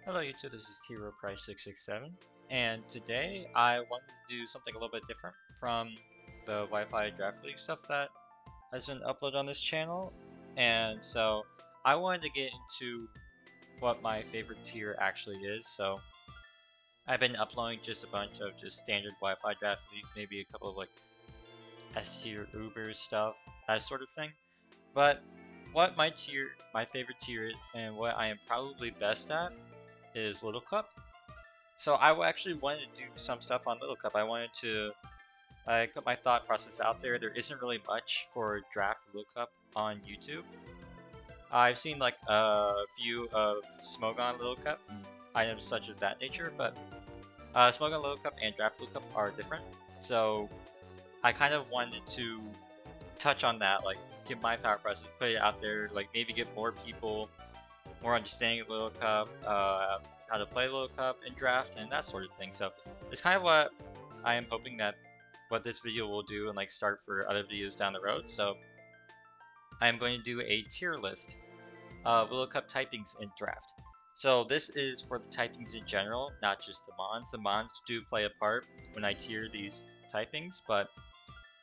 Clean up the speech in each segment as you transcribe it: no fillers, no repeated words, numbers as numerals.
Hello YouTube, this is T Price 667 and today I wanted to do something a little bit different from the Wi-Fi Draft League stuff that has been uploaded on this channel. And so I wanted to get into what my favorite tier actually is. So I've been uploading just a bunch of just standard Wi-Fi Draft League, maybe a couple of like S tier Uber stuff, that sort of thing. But what my favorite tier is and what I am probably best at is Little Cup. So actually wanted to do some stuff on Little Cup. I wanted to put my thought process out there. There isn't really much for draft Little Cup on YouTube. I've seen like a few of Smogon Little Cup and items such of that nature, but Smogon Little Cup and draft Little Cup are different. So I kind of wanted to touch on that, like give my thought process, put it out there, like maybe get more people more understanding of Little Cup, how to play Little Cup and draft, and that sort of thing. So it's kind of what I am hoping that what this video will do and like start for other videos down the road. So I am going to do a tier list of Little Cup typings in draft. So this is for the typings in general, not just the mons. The mons do play a part when I tier these typings, but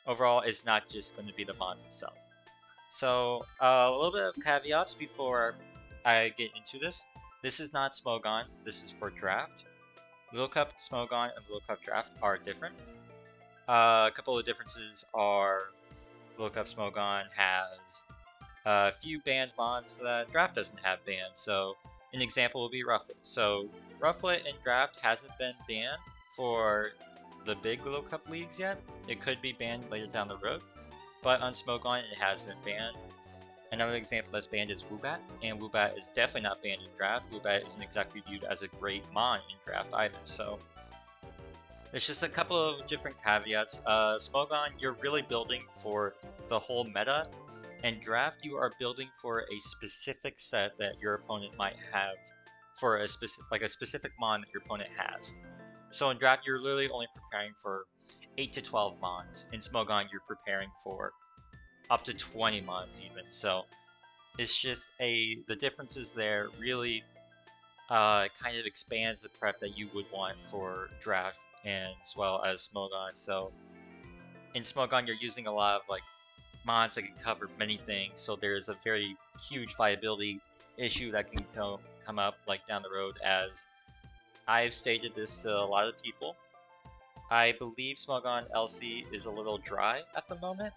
overall it's not just going to be the mons itself. So a little bit of caveats before I get into this. This is not Smogon, this is for draft. Little Cup Smogon and Little Cup Draft are different. A couple of differences are Little Cup Smogon has a few banned mods that Draft doesn't have banned. So an example will be Rufflet. So Rufflet in Draft hasn't been banned for the big Little Cup leagues yet. It could be banned later down the road, but on Smogon it has been banned. Another example that's banned is Woobat, and Woobat is definitely not banned in draft. Woobat isn't exactly viewed as a great mon in draft either, so there's just a couple of different caveats. Smogon, you're really building for the whole meta, and draft you are building for a specific set that your opponent might have, for a specific mon that your opponent has. So in draft you're literally only preparing for 8 to 12 mons. In Smogon you're preparing for up to 20 mods even. So it's just the differences there really kind of expands the prep that you would want for draft and as well as Smogon. So in Smogon you're using a lot of like mods that can cover many things, so there's a very huge viability issue that can come up like down the road. As I've stated this to a lot of people, I believe Smogon LC is a little dry at the moment,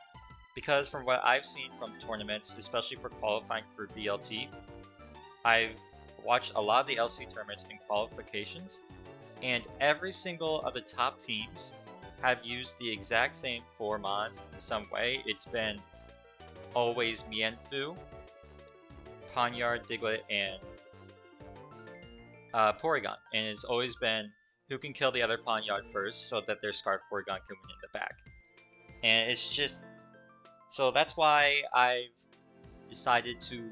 because from what I've seen from tournaments, especially for qualifying for BLT, I've watched a lot of the LC tournaments and qualifications, and every single of the top teams have used the exact same 4 mods in some way. It's been always Mienfu, Ponyard, Diglett, and Porygon, and it's always been who can kill the other Ponyard first so that their Scarf Porygon can win in the back. And it's just, so that's why I've decided to,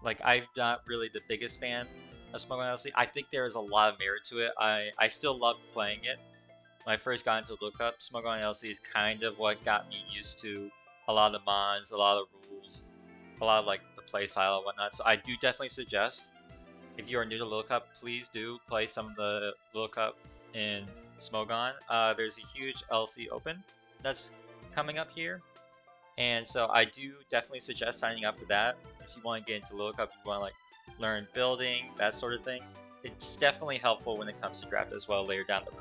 like, I'm not really the biggest fan of Smogon LC. I think there is a lot of merit to it. I still love playing it. When I first got into Look Up, Smogon LC is kind of what got me used to a lot of the mons, a lot of the rules, a lot of like the play style and whatnot. So I do definitely suggest, if you are new to Little Cup, please do play some of the Little Cup in Smogon. There's a huge LC Open that's coming up here, and so I do definitely suggest signing up for that if you want to get into Little Cup. You want to like learn building, that sort of thing. It's definitely helpful when it comes to draft as well later down the road.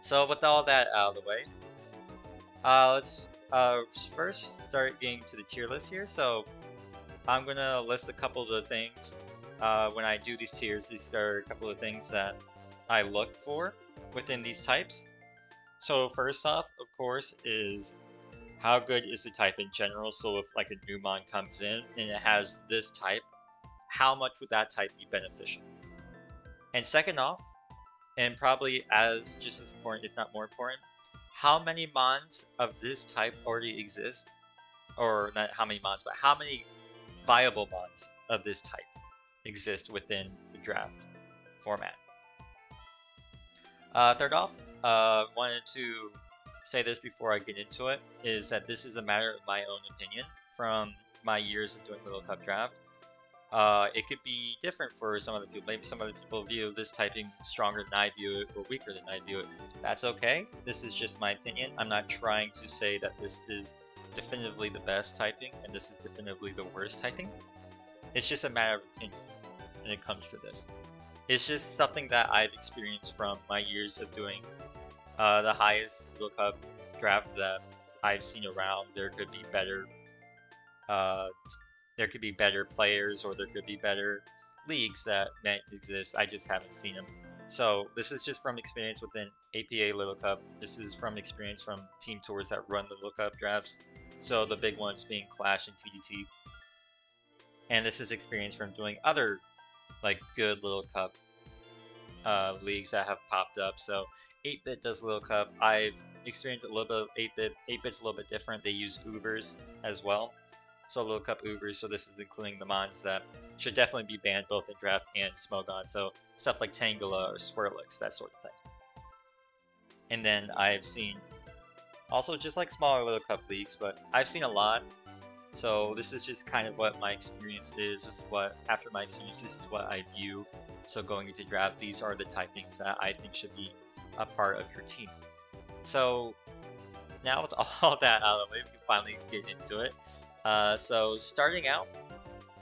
So with all that out of the way, let's first start getting to the tier list here. So I'm gonna list a couple of the things when I do these tiers. These are a couple of things that I look for within these types. So first off, of course, is how good is the type in general. So if like a new mon comes in and it has this type, how much would that type be beneficial? And second off, and probably just as important, if not more important, how many mons of this type already exist? Or not how many mons, but how many viable mons of this type exist within the draft format. Third off, wanted to say this before I get into it, is that this is a matter of my own opinion from my years of doing Little Cup Draft. It could be different for some other people. Maybe some other people view this typing stronger than I view it or weaker than I view it. That's okay. This is just my opinion. I'm not trying to say that this is definitively the best typing and this is definitively the worst typing. It's just a matter of opinion when it comes to this. It's just something that I've experienced from my years of doing the highest Little Cup draft that I've seen around. Uh, there could be better players, or there could be better leagues that may exist. I just haven't seen them. So this is just from experience within APA Little Cup. This is from experience from team tours that run the Little Cup drafts. So the big ones being Clash and TDT. And this is experience from doing other like good Little Cup leagues that have popped up. So 8-Bit does Little Cup. I've experienced a little bit of 8-Bit. 8-Bit's a little bit different. They use Ubers as well. So Little Cup Ubers. So this is including the mons that should definitely be banned both in draft and Smogon. So stuff like Tangela or Swirlix, that sort of thing. And then I've seen also just like smaller Little Cup leagues, but I've seen a lot. So this is just kind of what my experience is. This is what, after my experience, this is what I view. So going into draft, these are the typings that I think should be a part of your team. So now with all that out of the way, we can finally get into it. So starting out,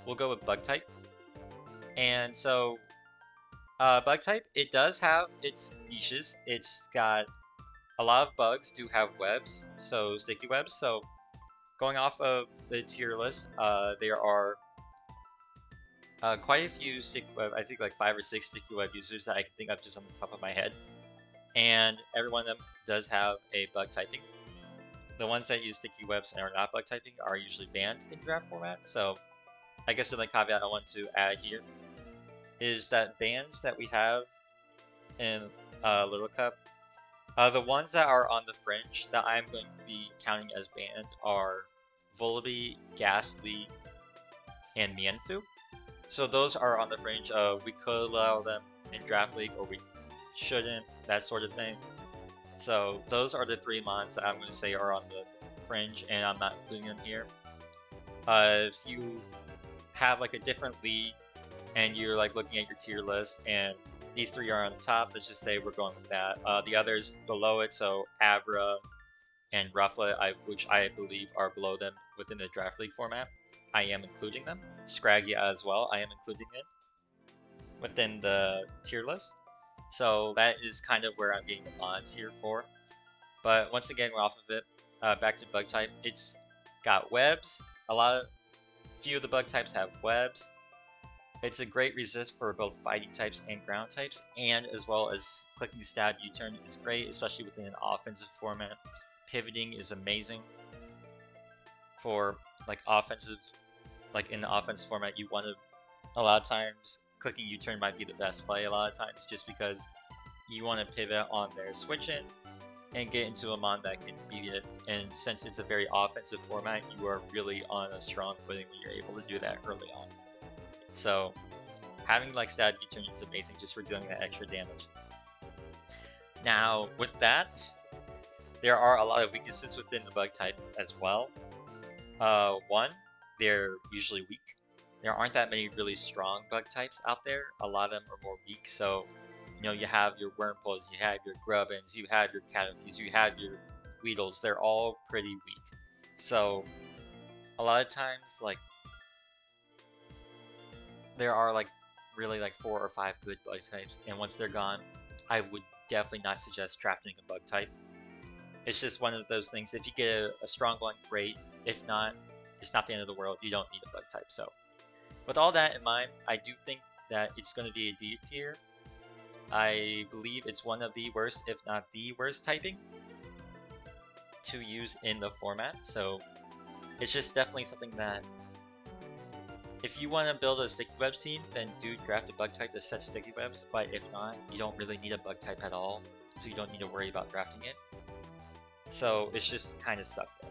we'll go with bug type. And so bug type, it does have its niches. It's got a lot of bugs do have webs, so sticky webs. So going off of the tier list, there are quite a few sticky web, I think like 5 or 6 sticky web users that I can think of just on the top of my head. And every one of them does have a bug typing. The ones that use sticky webs and are not bug typing are usually banned in draft format. So I guess the only caveat I want to add here is that bans that we have in Little Cup, the ones that are on the fringe that I'm going to be counting as banned are Volibee, Ghastly, and Mienfoo. So those are on the fringe of we could allow them in Draft League or we shouldn't, that sort of thing. So those are the 3 mons that I'm going to say are on the fringe, and I'm not including them here. If you have like a different league and you're like looking at your tier list and these 3 are on the top, let's just say we're going with that. The others below it, so Abra and Rufflet, which I believe are below them within the Draft League format, I am including them. Scraggy as well, I am including it within the tier list. So that is kind of where I'm getting the mods here for. But once again, we're off of it. Back to bug type. It's got webs. Few of the bug types have webs. It's a great resist for both fighting types and ground types, and as well as clicking stab U-turn is great, especially within an offensive format. Pivoting is amazing for like offensive, like in the offensive format. You want to, a lot of times, clicking U-turn might be the best play. A lot of times, just because you want to pivot on their switch in and get into a mon that can beat it. And since it's a very offensive format, you are really on a strong footing when you're able to do that early on. So having like stab U-turn is amazing just for doing that extra damage. Now with that, there are a lot of weaknesses within the bug type as well. One, they're usually weak. There aren't that many really strong bug types out there. A lot of them are more weak. So, you know, you have your Wurmples, you have your Grubbins, you have your Caterpies, you have your Weedles. They're all pretty weak. So, a lot of times, like, there are like really like 4 or 5 good bug types, and once they're gone, I would definitely not suggest drafting a bug type. It's just one of those things. If you get a strong one, great. If not, it's not the end of the world. You don't need a bug type. So, with all that in mind, I do think that it's going to be a D tier. I believe it's one of the worst, if not the worst typing to use in the format. So, it's just definitely something that if you want to build a sticky webs team, then do draft a bug type that sets sticky webs. But if not, you don't really need a bug type at all. So you don't need to worry about drafting it. So it's just kind of stuck there.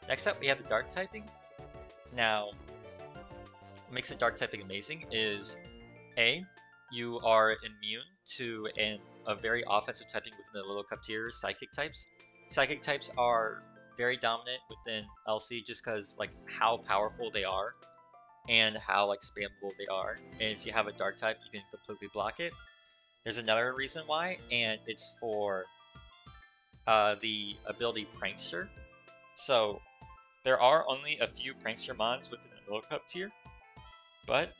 Next up, we have the dark typing. Now, what makes a dark typing amazing is A, you are immune to a very offensive typing within the Little Cup tier, psychic types. Psychic types are very dominant within LC just because like how powerful they are. and how like spammable they are. And if you have a dark type, you can completely block it. There's another reason why, and it's for the ability Prankster. So there are only a few Prankster mons within the Middle Cup tier, but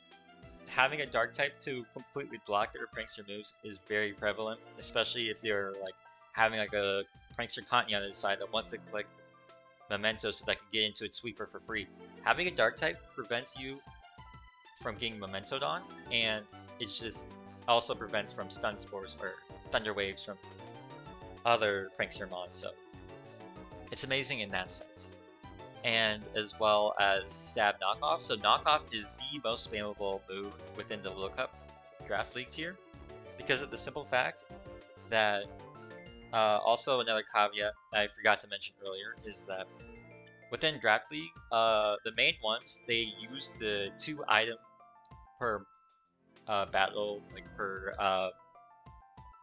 having a dark type to completely block your Prankster moves is very prevalent, especially if you're like having like a Prankster Conti on the side that wants to click Memento so that can get into its sweeper for free. Having a dark type prevents you from getting Mementoed on, and it just also prevents from stun spores or thunder waves from other Prankster mons, so it's amazing in that sense. And as well as stab knockoff. So knockoff is the most spammable move within the Little Cup Draft League tier because of the simple fact that also another caveat I forgot to mention earlier is that within Draft League, the main ones, they use the 2 item per battle, like per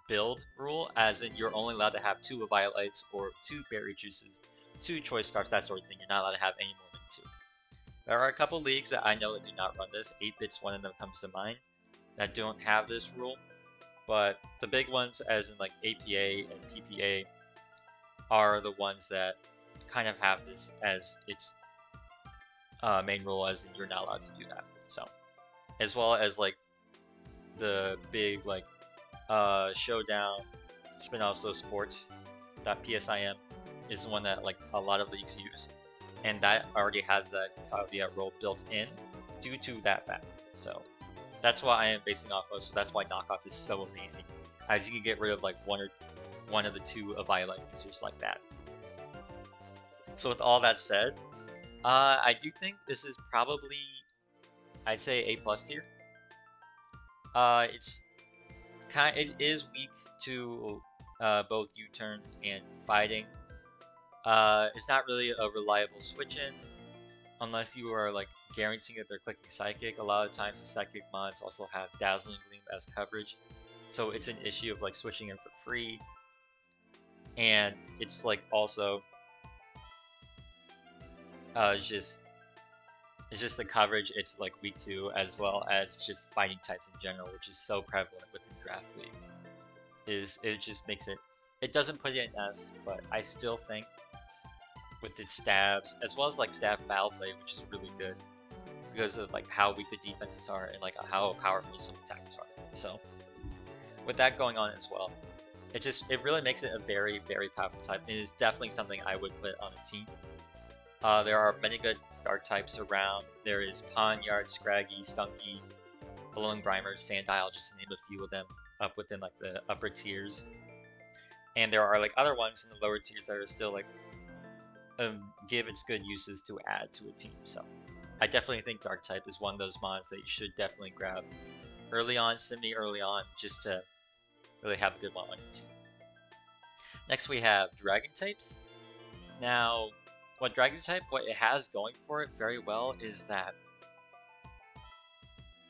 build rule, as in you're only allowed to have 2 Violites or 2 Berry Juices, 2 Choice Scarfs, that sort of thing. You're not allowed to have any more than 2. There are a couple leagues that I know that do not run this. 8-Bit's one of them comes to mind that don't have this rule, but the big ones, as in like APA and PPA, are the ones that kind of have this as its main rule, as in you're not allowed to do that. So, as well as like the big like Showdown, Spin Also Sports, .psim is the one that like a lot of leagues use, and that already has that caveat rule built in due to that fact. So that's why I am basing off of. So that's why knockoff is so amazing, as you can get rid of like one of the 2 of Violet users like that. So with all that said, I do think this is probably, I'd say, A+ tier. It is weak to both U-turn and fighting. It's not really a reliable switch-in unless you are like guaranteeing that they're clicking Psychic. A lot of times the Psychic mods also have Dazzling Gleam as coverage, so it's an issue of like switching in for free. And it's like also just it's just the coverage it's like weak to, as well as just fighting types in general, which is so prevalent within Draft League. It just makes it doesn't put it in S, but I still think with its stabs, as well as like stab battle play, which is really good because of like how weak the defenses are and like how powerful some attackers are. So with that going on as well, it really makes it a very, very powerful type. It is definitely something I would put on a team. There are many good dark types around. There is Ponyard, Scraggy, Stunky, Balloon Grimer, Sandile, just to name a few of them up within like the upper tiers. And there are like other ones in the lower tiers that are still like give its good uses to add to a team. So I definitely think dark type is one of those mods that you should definitely grab early on, semi early on, just to really have a good one on your team. Next we have dragon types. Now, what it has going for it very well is that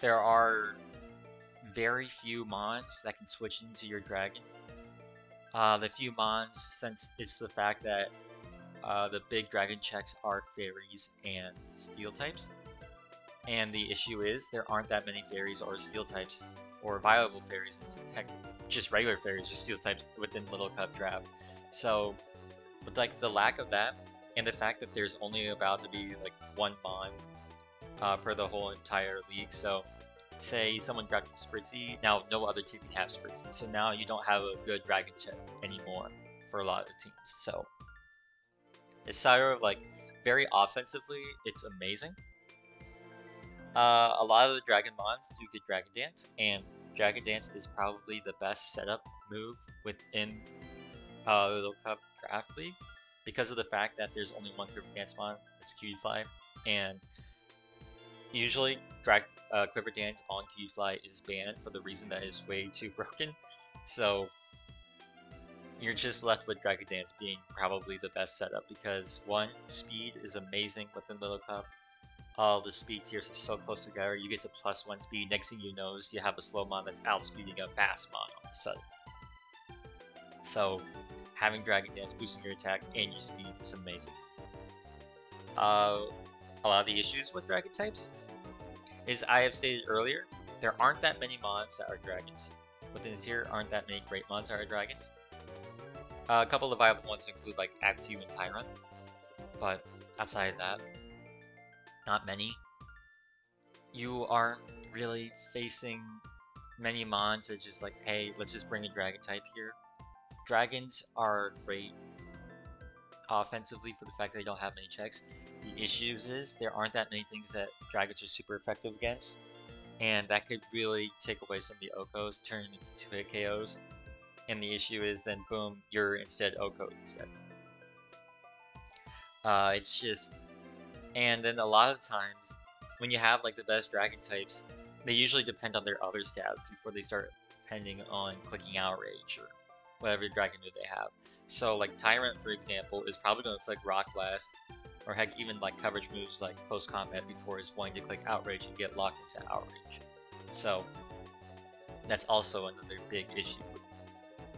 there are very few mons that can switch into your dragon. The few mons, since it's the fact that the big dragon checks are fairies and steel types, and the issue is there aren't that many fairies or steel types or viable fairies, heck, just regular fairies or steel types within Little Cup draft. So with like the lack of that, and the fact that there's only about to be like 1 mon per the whole entire league, so say someone drafted Spritzy, now no other team can have Spritzy, so now you don't have a good dragon check anymore for a lot of the teams. So it's sort of like very offensively, it's amazing. A lot of the Dragon mons do get Dragon Dance, and Dragon Dance is probably the best setup move within the Little Cup Draft League because of the fact that there's only one Quiver Dance mon, it's Cutie Fly, and usually Quiver Dance on Cutie Fly is banned for the reason that it's way too broken. So you're just left with Dragon Dance being probably the best setup because 1, speed is amazing within Little Cup. All the speed tiers are so close together, you get to +1 speed, next thing you know is you have a slow mon that's outspeeding a fast mon all of a sudden. So having Dragon Dance boosting your attack and your speed is amazing. A lot of the issues with Dragon types is I have stated earlier, there aren't that many mons that are dragons. Within the tier, aren't that many great mons that are dragons. A couple of viable ones include like Axu and Tyrant, but outside of that, not many. You aren't really facing many mons that just like, hey, let's just bring a dragon type here. Dragons are great offensively for the fact that they don't have many checks. The issues is there aren't that many things that dragons are super effective against, and that could really take away some of the Okos, turn them into 2-hit KOs. And the issue is then boom, you're instead Oko instead. It's just, and then a lot of times when you have like the best dragon types, they usually depend on their other stats before they start depending on clicking Outrage or whatever dragon move they have. So like Tyrant, for example, is probably going to click Rock Blast, or heck, even like coverage moves like Close Combat before it's wanting to click Outrage and get locked into Outrage. So that's also another big issue with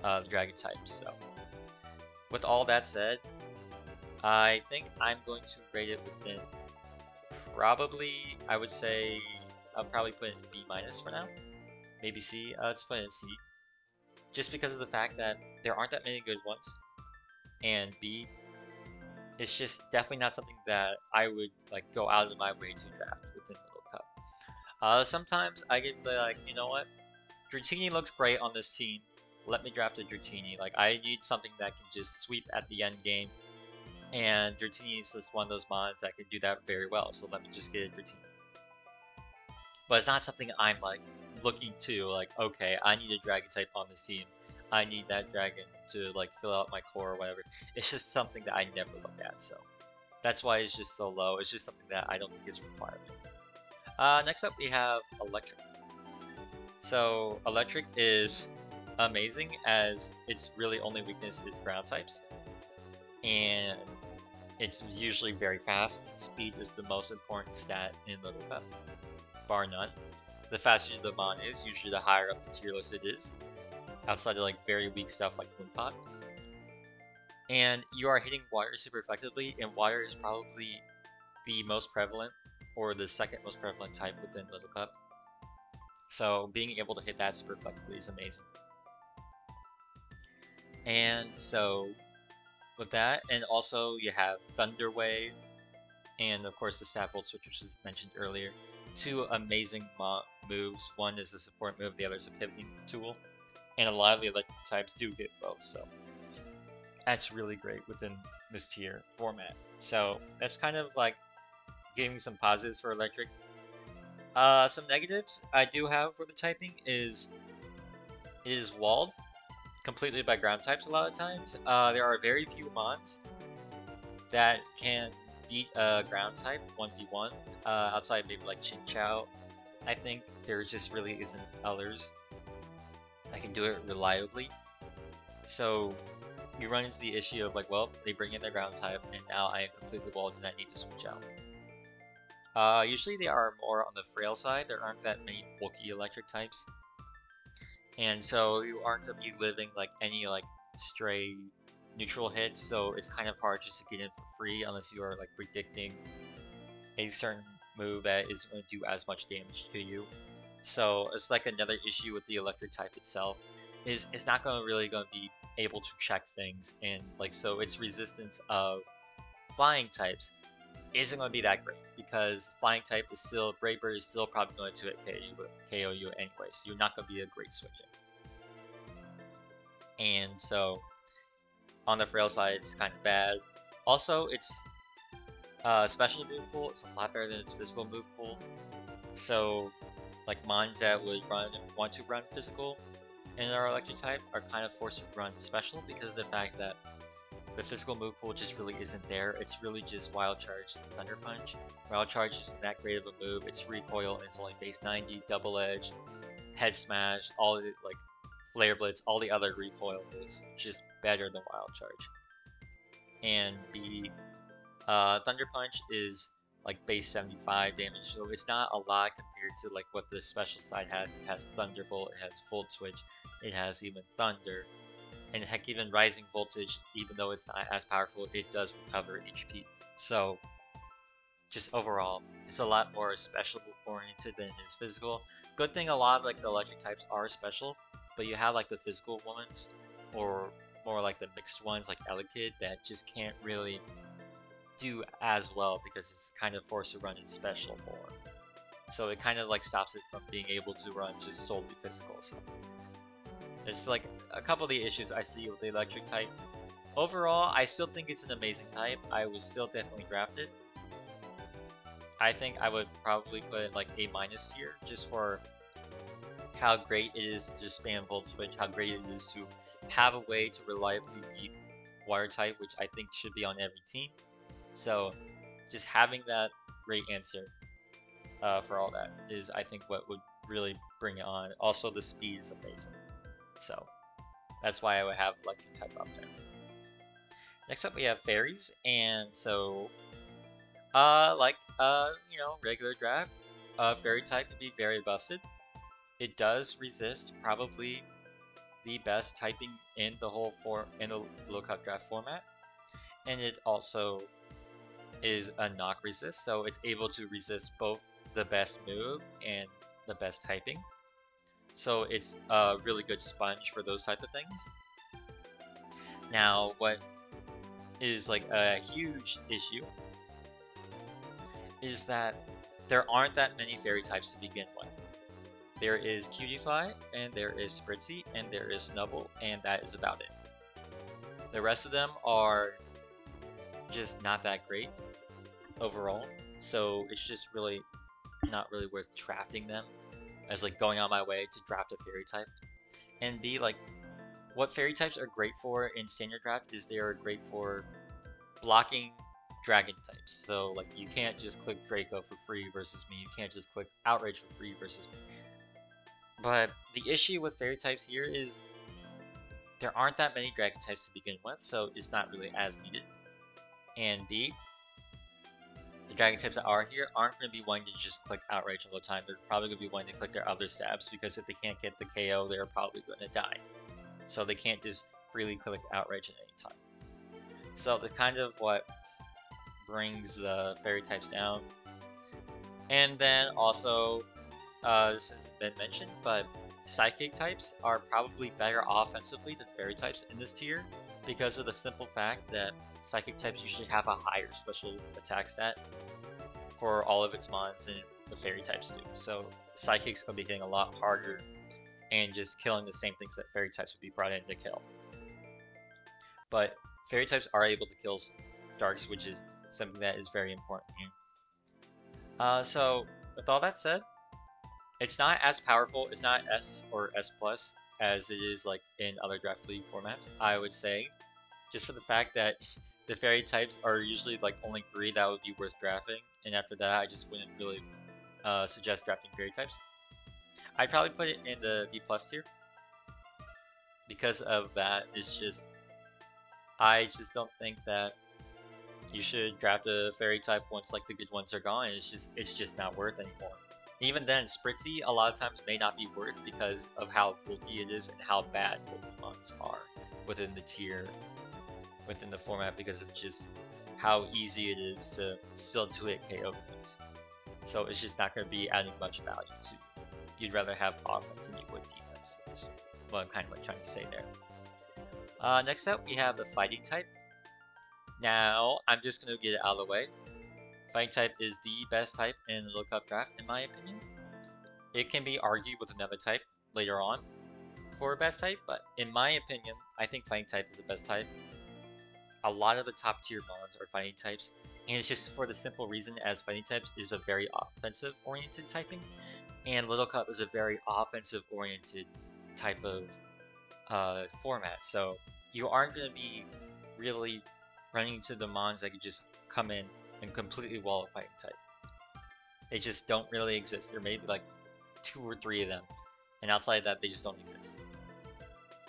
the dragon types. So with all that said, I think I'm going to rate it within probably, I would say, I'll probably put it in B- for now. Maybe C. Let's put it in C. Just because of the fact that there aren't that many good ones. And B, it's just definitely not something that I would like go out of my way to draft within Little Cup. Sometimes I get like, you know what? Dratini looks great on this team. Let me draft a Dratini. Like, I need something that can just sweep at the end game. And Dratini is just one of those mods that can do that very well. So let me just get a Dratini. But it's not something I'm like looking to like, okay, I need a dragon type on this team. I need that dragon to like fill out my core or whatever. It's just something that I never look at, so that's why it's just so low. It's just something that I don't think is required. Next up we have Electric. So Electric is amazing as its really only weakness is ground types, and it's usually very fast. Speed is the most important stat in Little Cup, bar none. The faster the mon is, usually the higher up the tier list it is, outside of like very weak stuff like Moonpot. And you are hitting water super effectively, and water is probably the most prevalent, or the second most prevalent type within Little Cup. So being able to hit that super effectively is amazing. And so with that, and also you have Thunder Wave, and of course the Stat Volt Switch, which was mentioned earlier. Two amazing moves. One is a support move, the other is a pivoting tool. And a lot of the electric types do get both, so that's really great within this tier format. So that's kind of like giving some positives for electric. Some negatives I do have for the typing is it is walled completely by ground types a lot of times. There are very few mons that can beat a ground type 1v1 outside maybe like Chin Chow. I think there just really isn't others that can do it reliably. So you run into the issue of like, well, they bring in their ground type and now I am completely walled and I need to switch out. Usually they are more on the frail side. There aren't that many bulky electric types. And so you aren't going to be living like any like stray neutral hits, so it's kind of hard just to get in for free unless you are like predicting a certain move that isn't going to do as much damage to you. So it's like another issue with the electric type itself is it's not really going to be able to check things, and like so its resistance of flying types isn't going to be that great because flying type is still Brave Bird is still probably going to KO you anyway, so you're not going to be a great switcher. And so on the frail side, it's kind of bad. Also, its special move pool is a lot better than its physical move pool. So, like mons that would want to run physical in our electric type are kind of forced to run special because of the fact that the physical move pool just really isn't there. It's really just Wild Charge and Thunder Punch. Wild Charge isn't that great of a move. It's recoil and it's only base 90, Double Edge, Head Smash, all the like Flare Blitz, all the other recoil moves, just better than Wild Charge. And the Thunder Punch is like base 75 damage, so it's not a lot compared to like what the special side has. It has Thunderbolt, it has Volt Switch, it has even Thunder, and heck, even Rising Voltage, even though it's not as powerful, it does recover HP. So just overall, it's a lot more special oriented than it is physical. Good thing a lot of like the electric types are special, but you have like the physical ones, or more like the mixed ones like Elekid that just can't really do as well because it's kind of forced to run in special more. So it kind of like stops it from being able to run just solely physical. So it's like a couple of the issues I see with the electric type. Overall, I still think it's an amazing type. I would still definitely draft it. I think I would probably put it like A- tier just for how great it is to just spam Volt Switch, how great it is to have a way to reliably beat Water type, which I think should be on every team. So just having that great answer for all that is, I think, what would really bring it on. Also, the speed is amazing. So that's why I would have Electric type up there. Next up, we have Fairies, and so, you know, regular draft, Fairy type can be very busted. It does resist probably the best typing in the whole in the low cut draft format, and it also is a knock resist, so it's able to resist both the best move and the best typing. So it's a really good sponge for those type of things. Now, what is like a huge issue is that there aren't that many fairy types to begin with. There is Cutify, and there is Spritzy, and there is Snubble, and that is about it. The rest of them are just not that great overall, so it's just really not really worth drafting them as like going on my way to draft a fairy type. And B, like, what fairy types are great for in standard draft is they are great for blocking dragon types. So like you can't just click Draco for free versus me, you can't just click Outrage for free versus me. But the issue with fairy types here is there aren't that many dragon types to begin with, so it's not really as needed. And B, the dragon types that are here aren't going to be wanting to just click Outrage all the time. They're probably going to be wanting to click their other stabs, because if they can't get the KO, they're probably going to die. So they can't just freely click Outrage at any time. So that's kind of what brings the fairy types down. And then also, this has been mentioned, but psychic types are probably better offensively than fairy types in this tier, because of the simple fact that psychic types usually have a higher special attack stat for all of its mons than the fairy types do. So psychic's gonna be hitting a lot harder and just killing the same things that fairy types would be brought in to kill. But fairy types are able to kill darks, which is something that is very important here. So with all that said, it's not as powerful, it's not S or S plus as it is like in other draft league formats, I would say, just for the fact that the fairy types are usually like only 3 that would be worth drafting, and after that I just wouldn't really suggest drafting fairy types. I'd probably put it in the B plus tier because of that. It's just, I just don't think that you should draft a fairy type once like the good ones are gone. It's just not worth anymore. Even then, Spritzy a lot of times may not be worth because of how bulky it is and how bad Pokemons are within the tier, within the format, because of just how easy it is to still 2-hit KO things. So it's just not going to be adding much value to you. You'd rather have offense than you would defense. That's what I'm kind of like trying to say there. Next up, we have the fighting type. Now, I'm just going to get it out of the way. Fighting type is the best type in the low cup draft, in my opinion. It can be argued with another type later on for a best type, but in my opinion, I think fighting type is the best type. A lot of the top tier mons are fighting types, and it's just for the simple reason as fighting types is a very offensive oriented typing, and Little Cup is a very offensive oriented type of format. So you aren't going to be really running into the mons that could just come in and completely wall a fighting type. They just don't really exist. There may be like 2 or 3 of them, and outside of that, they just don't exist.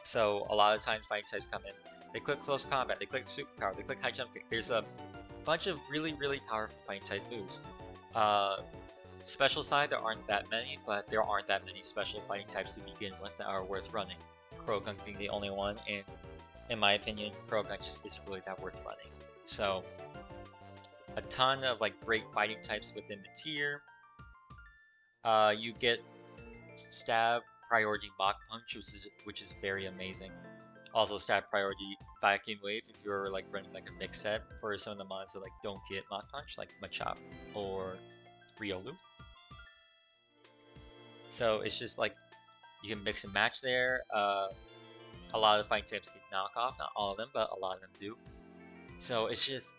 So a lot of times fighting types come in, they click close combat, they click superpower, they click high jump kick. There's a bunch of really, really powerful fighting type moves. Special side, there aren't that many, but there aren't that many special fighting types to begin with that are worth running. Croagunk being the only one, and in my opinion, Croagunk just isn't really that worth running. So a ton of like great fighting types within the tier. You get stab priority Mach Punch, which is very amazing. Also stab priority Vacuum Wave if you're like running like a mix set for some of the mods that like don't get Mach Punch, like Machop or Riolu. So it's just like you can mix and match there. A lot of the fighting types get knockoff, not all of them, but a lot of them do. So it's just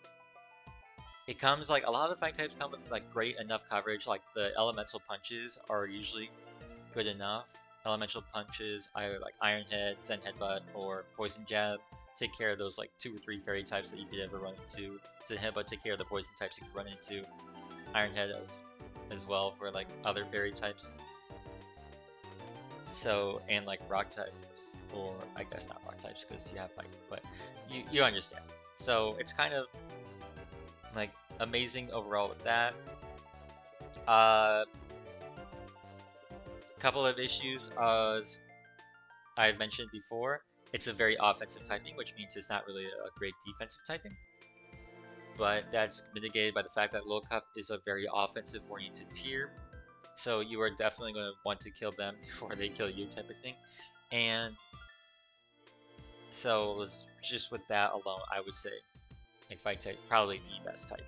it comes like a lot of the fighting types come with like great enough coverage. Like the elemental punches are usually good enough. Elemental punches, either like Iron Head, Zen Headbutt, or Poison Jab, take care of those like 2 or 3 fairy types that you could ever run into. Zen Headbutt take care of the poison types you could run into. Iron Head as well for like other fairy types. So, and like rock types, or I guess not rock types because you have like, but you understand. So it's kind of like amazing overall with that. Couple of issues, as I've mentioned before, it's a very offensive typing, which means it's not really a great defensive typing. But that's mitigated by the fact that Little Cup is a very offensive-oriented tier. So you are definitely going to want to kill them before they kill you type of thing. And so just with that alone, I would say like fight type, probably the best type.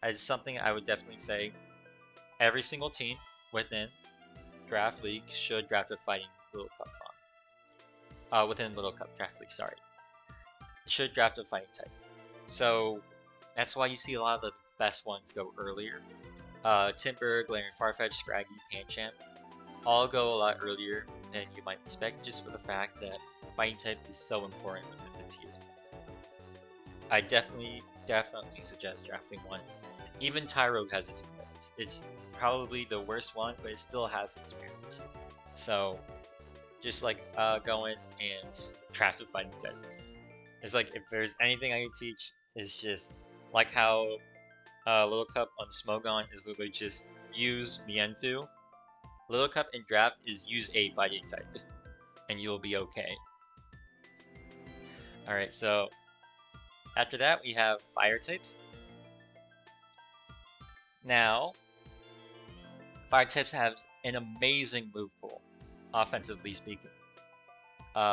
As something I would definitely say, every single team within Draft League should draft a fighting Little Cup on. Within Little Cup Draft League, sorry. Should draft a fighting type. So that's why you see a lot of the best ones go earlier. Timber, Galarian Farfetch, Scraggy, Pancham all go a lot earlier than you might expect, just for the fact that fighting type is so important within the tier. I definitely suggest drafting one. Even Tyrogue has its merits. It's probably the worst one, but it still has its merits. So just like going and draft a fighting type. It's like if there's anything I can teach, it's just like how Little Cup on Smogon is literally just use Mienfoo. Little Cup in draft is use a fighting type, and you'll be okay. Alright, so after that we have fire types. Now, fire types have an amazing move pool, offensively speaking.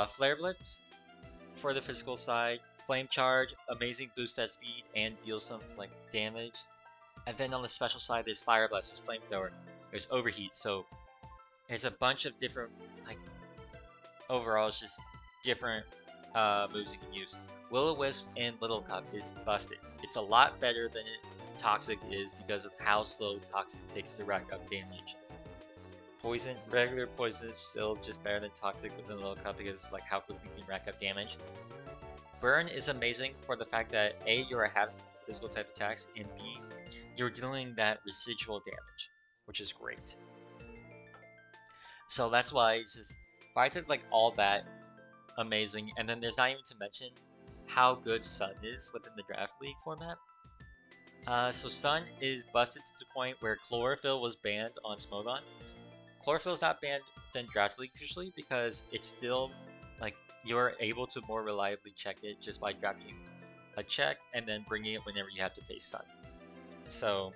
Flare Blitz for the physical side, Flame Charge, amazing boost at speed and deal some like damage. And then on the special side, there's Fire Blast, there's Flamethrower, there's Overheat. So there's a bunch of different like overall, it's just different moves you can use. Will-O-Wisp in Little Cup is busted. It's a lot better than Toxic is because of how slow Toxic takes to rack up damage. Regular poison is still just better than Toxic within Little Cup because of like how quickly you can rack up damage. Burn is amazing for the fact that A, you're having physical type attacks, and B, you're dealing that residual damage, which is great. So that's why it's just fire type like all that amazing, and then there's not even to mention how good Sun is within the Draft League format. So Sun is busted to the point where Chlorophyll was banned on Smogon. Chlorophyll is not banned within Draft League usually because it's still like you're able to more reliably check it just by drafting a check and then bringing it whenever you have to face Sun. So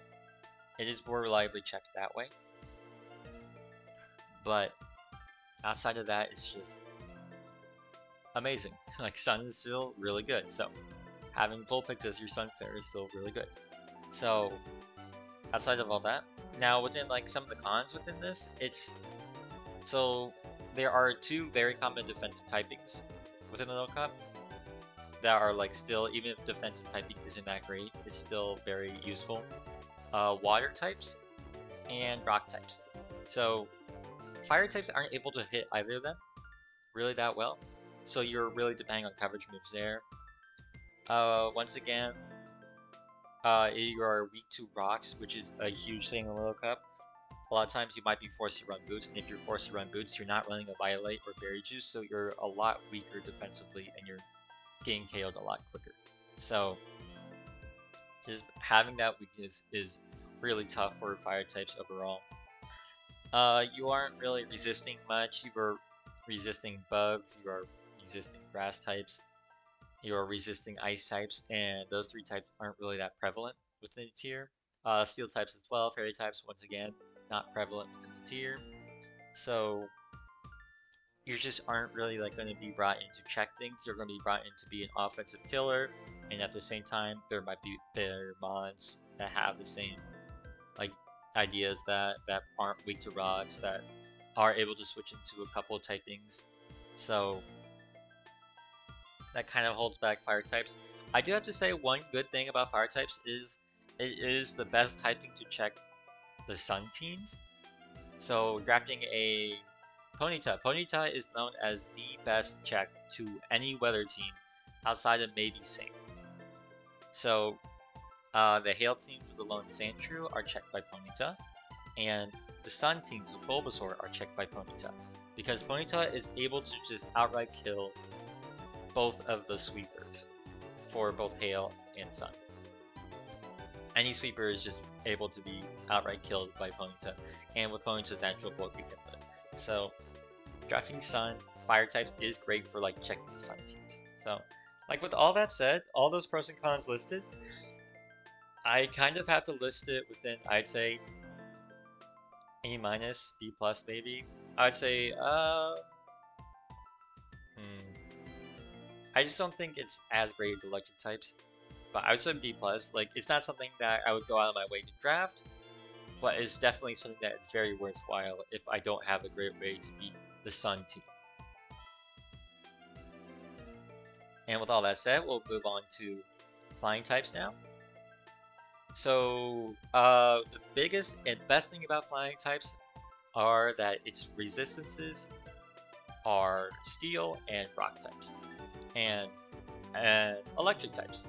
it is more reliably checked that way. But outside of that, it's just amazing. Like Sun is still really good. So having Vulpix as your Sun Flare is still really good. So outside of all that, now within like some of the cons within this, so there are 2 very common defensive typings within the Little Cup that are like still, even if defensive typing isn't that great, it's still very useful. Water types and rock types. So fire types aren't able to hit either of them really that well, so you're really depending on coverage moves there. Once again, you are weak to rocks, which is a huge thing in Little Cup. A lot of times you might be forced to run boots, and if you're forced to run boots, you're not running a Violate or Berry Juice, so you're a lot weaker defensively, and you're getting KO'd a lot quicker. So just having that weakness is really tough for fire types overall. You aren't really resisting much. You are resisting bugs, you are resisting grass types, you are resisting ice types, and those 3 types aren't really that prevalent within the tier. Steel types as well. Fairy types, once again, not prevalent within the tier. So you just aren't really like going to be brought in to check things. You're going to be brought in to be an offensive killer, and at the same time, there might be better mons that have the same like ideas that aren't weak to rocks, that are able to switch into a couple typings. So that kind of holds back fire types. I do have to say one good thing about fire types is it is the best typing to check the sun teams. So drafting a Ponyta. Ponyta is known as the best check to any weather team outside of maybe Sing. So the Hail teams with the Lone Sandshrew are checked by Ponyta, and the Sun teams with Bulbasaur are checked by Ponyta. Because Ponyta is able to just outright kill both of the sweepers for both Hail and Sun. Any sweeper is just able to be outright killed by Ponyta, and with Ponyta's natural bulk we can live. So drafting Sun fire types is great for like checking the Sun teams. So like with all that said, all those pros and cons listed, I kind of have to list it within, I'd say, A minus, B plus maybe. I'd say I just don't think it's as great as electric types. But I would say B plus. Like, it's not something that I would go out of my way to draft, but it's definitely something that is very worthwhile if I don't have a great way to beat the Sun team. And with all that said, we'll move on to flying types now. So, the biggest and best thing about flying types are that its resistances are steel and rock types, and electric types.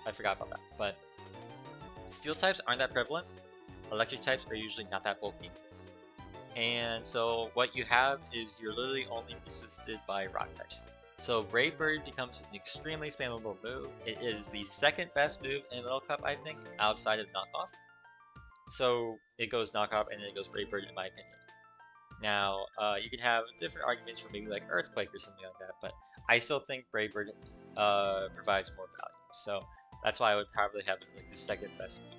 I forgot about that, but steel types aren't that prevalent. Electric types are usually not that bulky. And so what you have is you're literally only resisted by rock types. So Brave Bird becomes an extremely spammable move. It is the second best move in Little Cup, I think, outside of Knockoff. So it goes Knockoff and then it goes Brave Bird in my opinion. Now, you can have different arguments for maybe like Earthquake or something like that, but I still think Brave Bird provides more value. So that's why I would probably have it like the second best move.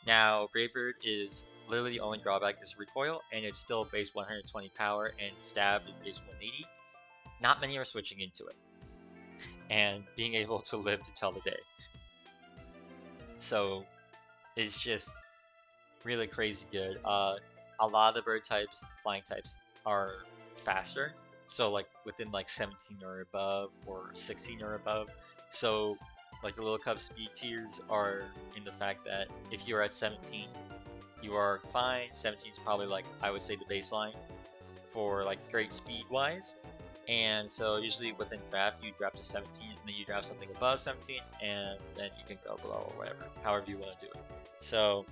Now, Brave Bird is literally the only drawback is recoil, and it's still base 120 power, and stab is base 180. Not many are switching into it, and being able to live to tell the day. So it's just really crazy good. A lot of the bird types, flying types, are faster. So like within like 17 or above, or 16 or above. So like the Little Cup speed tiers are in the fact that if you're at 17, you are fine. 17 is probably like, I would say, the baseline for like great speed wise. And so usually within draft, you draft to 17, and then you draft something above 17, and then you can go below or whatever, however you want to do it. So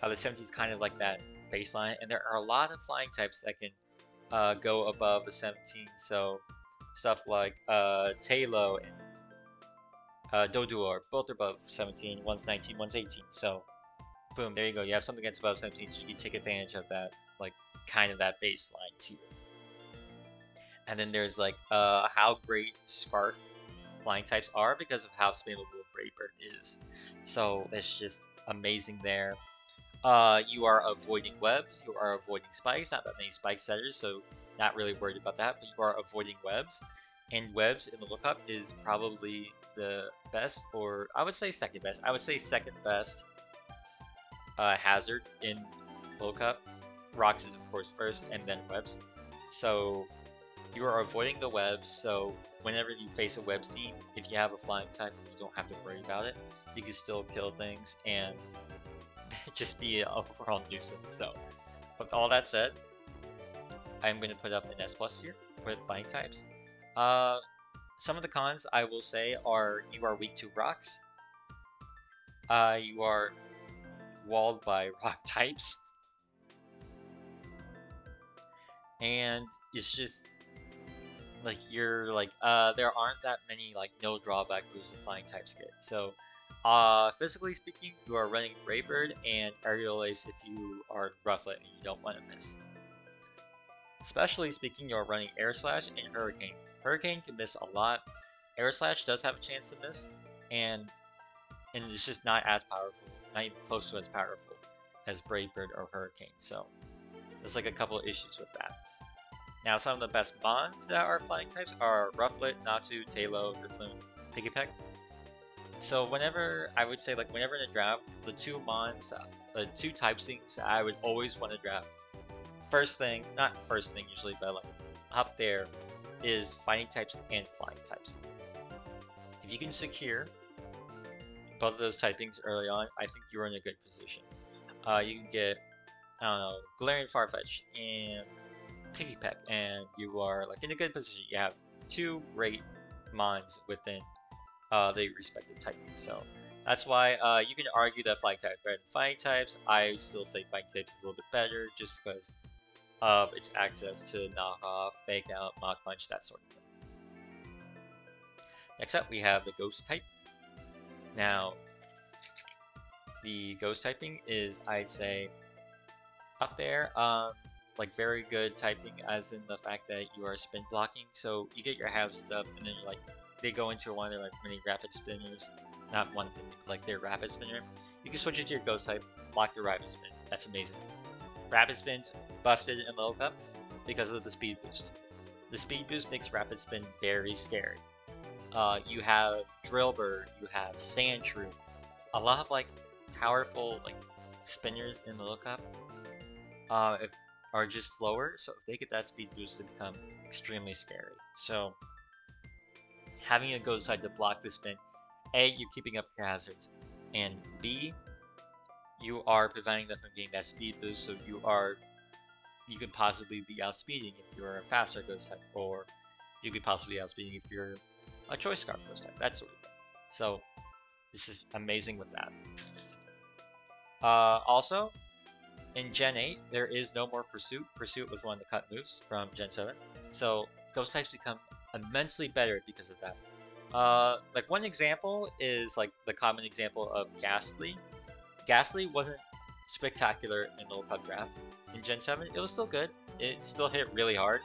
the 17 is kind of like that baseline, and there are a lot of flying types that can go above the 17. So stuff like Talo and Doduo are both above 17. One's 19, one's 18. So boom, there you go. You have something that's above 17, so you can take advantage of that, like kind of that baseline tier. And then there's like how great Scarf flying types are because of how spammable Brave Bird is. So it's just amazing there. You are avoiding webs, you are avoiding spikes, not that many spike setters, so not really worried about that, but you are avoiding webs. And webs in the lookup is probably the best, or I would say second best. I would say second best hazard in lookup. Rocks is of course first, and then webs. So you are avoiding the webs, so whenever you face a web team, if you have a flying type, you don't have to worry about it. You can still kill things and just be an overall nuisance. So, with all that said, I'm going to put up an S+ here with flying types. Some of the cons I will say are you are weak to rocks. You are walled by rock types. And it's just like you're like there aren't that many like no drawback moves that flying types get. So physically speaking, you are running Brave Bird and Aerial Ace if you are Rufflet and you don't want to miss. Specially speaking, you are running Air Slash and Hurricane. Hurricane can miss a lot. Air Slash does have a chance to miss, and and it's just not as powerful, not even close to as powerful as Brave Bird or Hurricane. So there's like a couple of issues with that. Now, some of the best mons that are flying types are Rufflet, Natu, Talo, Drifloon, Piggypeck. So whenever, I would say like whenever in a draft, the two mons, the two type things I would always want to draft. First thing, not first thing usually, but like up there is fighting types and flying types. If you can secure both of those typings early on, I think you're in a good position. You can get, I don't know, Galarian Farfetch and Piggypeck, and you are like in a good position. You have two great mons within the respective typings. So that's why you can argue that flying types are better than fighting types. I still say fighting types is a little bit better just because of its access to knockoff, fake out, Mach Punch, that sort of thing. Next up, we have the Ghost type. Now, the Ghost typing is, I'd say, up there. Like very good typing, as in the fact that you are spin blocking. So you get your hazards up, and then you're like, they go into one of their like mini rapid spinners. Not one mini, like their rapid spinner. You can switch it to your Ghost type, block your rapid spin. That's amazing. Rapid spins busted in level up because of the speed boost. The speed boost makes rapid spin very scary. You have Drillbird, you have Sandshrew, a lot of like powerful like spinners in the lookup are just slower, so if they get that speed boost, they become extremely scary. So having a Ghost type to block the spin, A, you're keeping up your hazards, and B, you are preventing them from getting that speed boost, so you could possibly be outspeeding if you're a faster Ghost type, or you could possibly outspeeding if you're a Choice Scarf Ghost type, that sort of thing. So this is amazing with that. Also, in Gen 8, there is no more Pursuit. Pursuit was one of the cut moves from Gen 7. So Ghost types become immensely better because of that. Like one example is like the common example of Ghastly. Ghastly wasn't spectacular in the World Cup draft. In Gen 7, it was still good. It still hit really hard.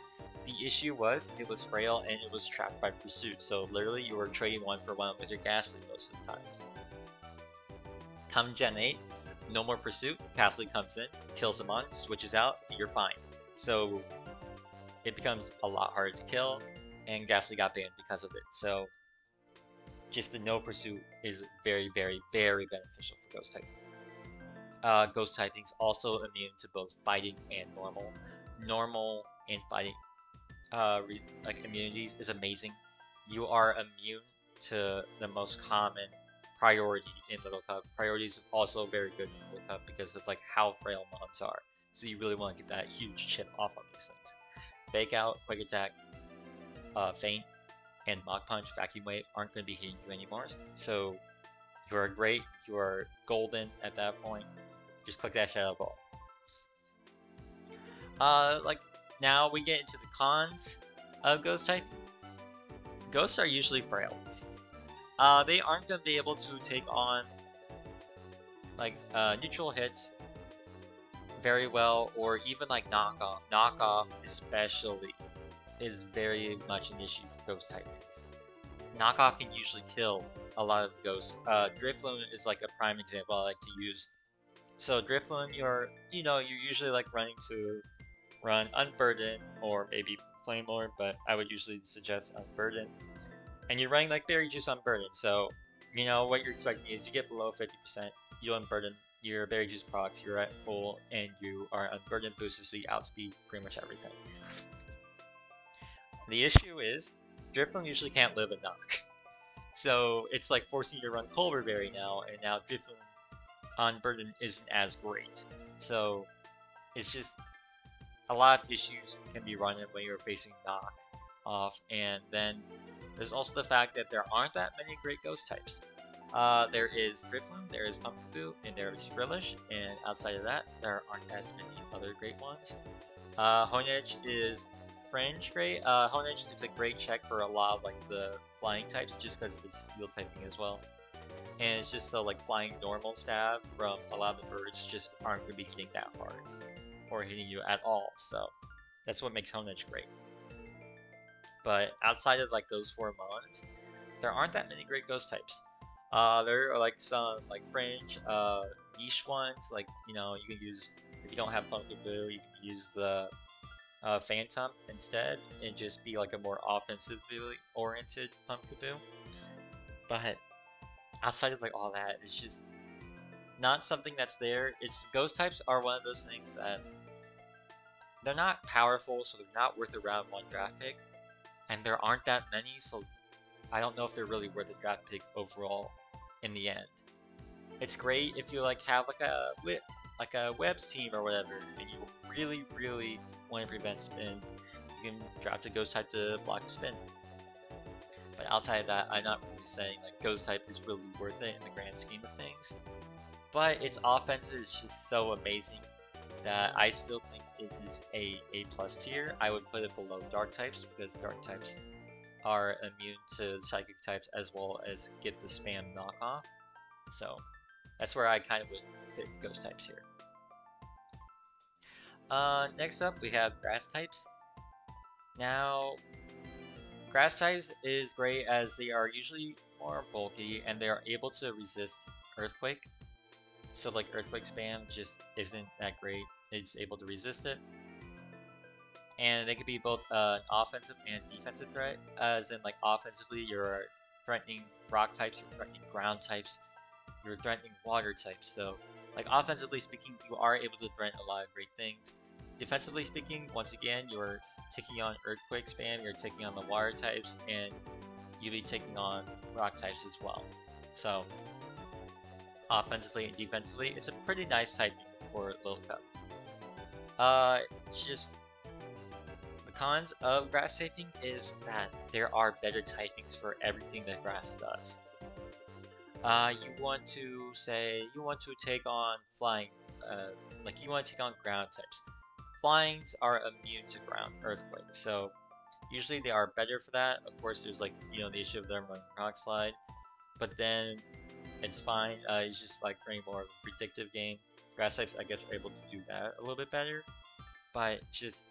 The issue was it was frail and it was trapped by Pursuit. So literally you were trading one for one with your Ghastly most of the times. Come Gen 8, no more Pursuit. Ghastly comes in, kills him on, switches out, you're fine. So it becomes a lot harder to kill, and Ghastly got banned because of it. So just the no Pursuit is very, very, very beneficial for Ghost typing. Ghost typing is also immune to both fighting and normal. Normal and fighting like immunities is amazing. You are immune to the most common priority in Little Cup. Priority is also very good in Little Cup because of like how frail mons are. So you really want to get that huge chip off on these things. Fake Out, Quick Attack, Feint, and Mach Punch, Vacuum Wave aren't going to be hitting you anymore. So you are great. You are golden at that point. Just click that Shadow Ball. Like now we get into the cons of Ghost typing. Ghosts are usually frail. They aren't going to be able to take on like neutral hits very well, or even like knockoff. Knockoff especially is very much an issue for Ghost typings. Knockoff can usually kill a lot of ghosts. Drifloon is like a prime example I like to use. So Drifloon, you're usually like running to run Unburden or maybe Claymore, but I would usually suggest Unburden. And you're running like Berry Juice Unburden, so you know what you're expecting is you get below 50%, you Unburden, your Berry Juice procs, you're at full, and you are Unburden boosted, so you outspeed pretty much everything. The issue is, Drifloon usually can't live a knock. So it's like forcing you to run Culver Berry now, and now Drifloon Unburden isn't as great. So it's just a lot of issues can be run when you're facing knock off, and then there's also the fact that there aren't that many great ghost types. There is Drifloon, there is Pumpkaboo, and there is Frillish, and outside of that, there aren't as many other great ones. Honedge is fringe great. Honedge is a great check for a lot of like the flying types, just because of its steel typing as well. And it's just so like flying normal stab from a lot of the birds just aren't going to be hitting that hard, or hitting you at all. So that's what makes Honedge great. But outside of like those four mons, there aren't that many great ghost types. There are like some like fringe, niche ones. Like you know, you can use if you don't have Pumpkaboo, you can use the Phantom instead, and just be like a more offensively oriented Pumpkaboo. But outside of like all that, it's just not something that's there. It's ghost types are one of those things that they're not powerful, so they're not worth a round one draft pick, and there aren't that many, so I don't know if they're really worth a draft pick overall in the end. It's great if you like have like a webs team or whatever, and you really want to prevent spin. You can draft a ghost type to block spin. But outside of that, I'm not really saying like ghost type is really worth it in the grand scheme of things. But its offense is just so amazing that I still think it is A plus tier. I would put it below dark types because dark types are immune to psychic types as well as get the spam knockoff. So that's where I kind of would fit ghost types here. Next up we have grass types. Now, grass types is great as they are usually more bulky and they are able to resist earthquake. So like earthquake spam just isn't that great. It's able to resist it. And they could be both an offensive and defensive threat, as in like offensively you're threatening rock types, you're threatening ground types, you're threatening water types. So like offensively speaking, you are able to threaten a lot of great things. Defensively speaking, once again, you're taking on earthquake spam, you're taking on the water types, and you'll be taking on rock types as well. So offensively and defensively, it's a pretty nice typing for Little Cup. Just the cons of grass typing is that there are better typings for everything that grass does. You want to take on flying, like you want to take on ground types. Flyings are immune to ground earthquake, so usually they are better for that. Of course, there's like the issue of them running rock slide, but then it's fine. It's just like very more of a predictive game. Grass types, I guess, are able to do that a little bit better, but just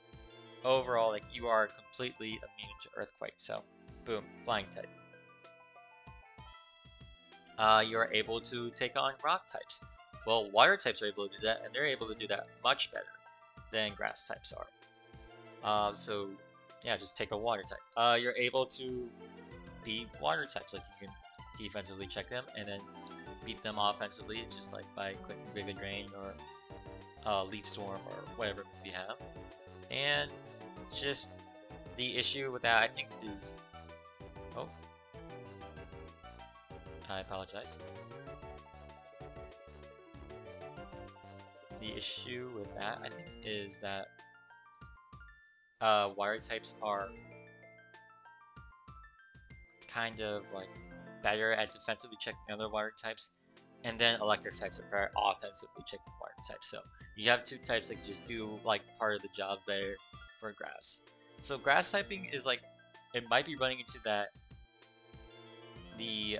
overall, like you are completely immune to earthquake. So, boom, flying type. You are able to take on rock types. Well, water types are able to do that, and they're able to do that much better than grass types are. So yeah, just take a water type. You're able to beat water types, like you can defensively check them and then beat them offensively, just like by clicking Giga Drain or Leaf Storm or whatever we have. And just the issue with that, I think, is I apologize. The issue with that, I think, is that water types are kind of like better at defensively checking other water types, and then electric types are better offensively checking water types. So you have two types that can just do like part of the job better for grass. So grass typing is like, it might be running into that the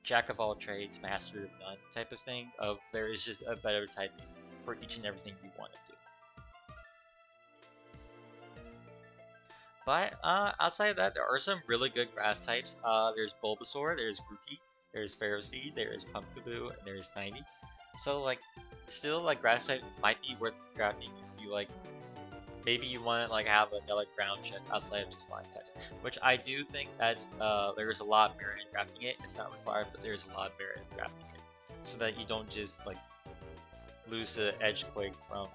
jack of all trades, master of none type of thing, of there is just a better typing for each and everything you want to do. But outside of that, there are some really good grass types. There's Bulbasaur, there's Grookey, there's Ferroseed, there's Pumpkaboo, and there's Snivy. So like, still like grass type might be worth drafting if you like. Maybe you want to like have another ground check outside of just flying types, which I do think that's there's a lot of merit in drafting it. It's not required, but there's a lot of merit in drafting it, so that you don't just like lose the Edgequake from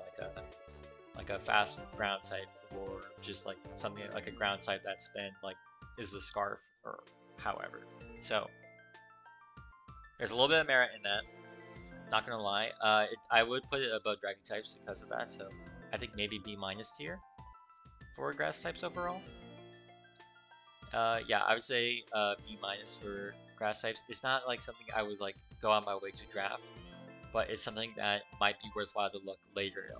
like a fast ground type, or just like something like a ground type that's been like is a Scarf or however. So there's a little bit of merit in that. Not gonna lie, I would put it above dragon types because of that. So I think maybe B- tier for grass types overall. Yeah, I would say B- for grass types. It's not like something I would like go on my way to draft, but it's something that might be worthwhile to look later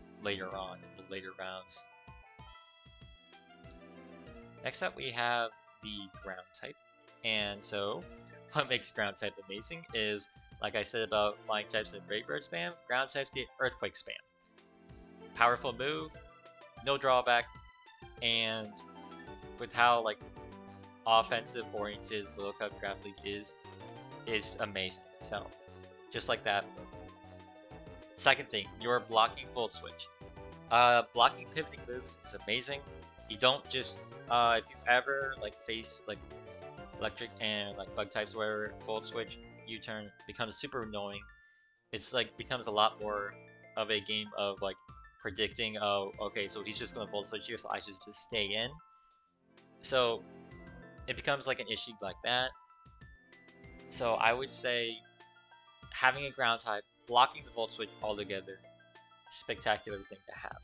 on in the later rounds. Next up, we have the ground type, and so what makes ground type amazing is, like I said about flying types and Great Bird spam, ground types get earthquake spam. Powerful move, no drawback, and with how like offensive oriented Little Cup Draft League is amazing. So just like that. Second thing, your blocking Volt Switch. Blocking pivoting moves is amazing. You don't just if you ever like face like electric and like bug types where Volt Switch U-turn becomes super annoying. It's like becomes a lot more of a game of like predicting, oh, okay, so he's just gonna Volt Switch here, so I should just stay in. So it becomes like an issue like that. So I would say having a ground type, blocking the Volt Switch altogether, spectacular thing to have.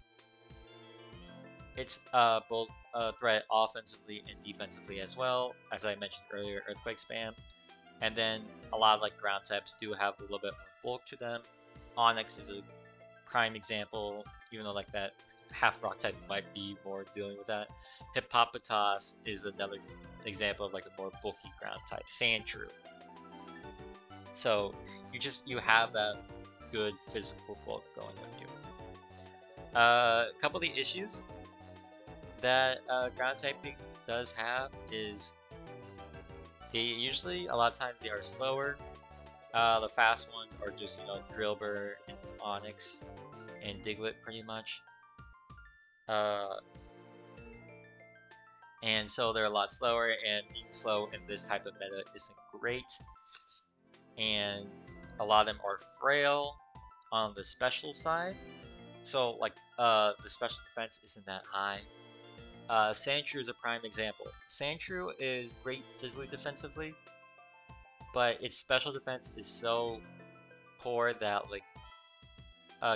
It's both a threat offensively and defensively as well, as I mentioned earlier, Earthquake Spam. And then a lot of like ground types do have a little bit more bulk to them. Onyx is a prime example, even though like that half rock type might be more dealing with that. Hippopotas is another example of like a more bulky ground type. Sandshrew. So you have that good physical bulk going with you. A couple of the issues that ground typing does have is they usually a lot of times they are slower. The fast ones are just Drillbur and Onyx and Diglett pretty much. And so they're a lot slower, and being slow in this type of meta isn't great. And a lot of them are frail on the special side. So like the special defense isn't that high. Sandshrew is a prime example. Sandshrew is great physically defensively, but its special defense is so poor that like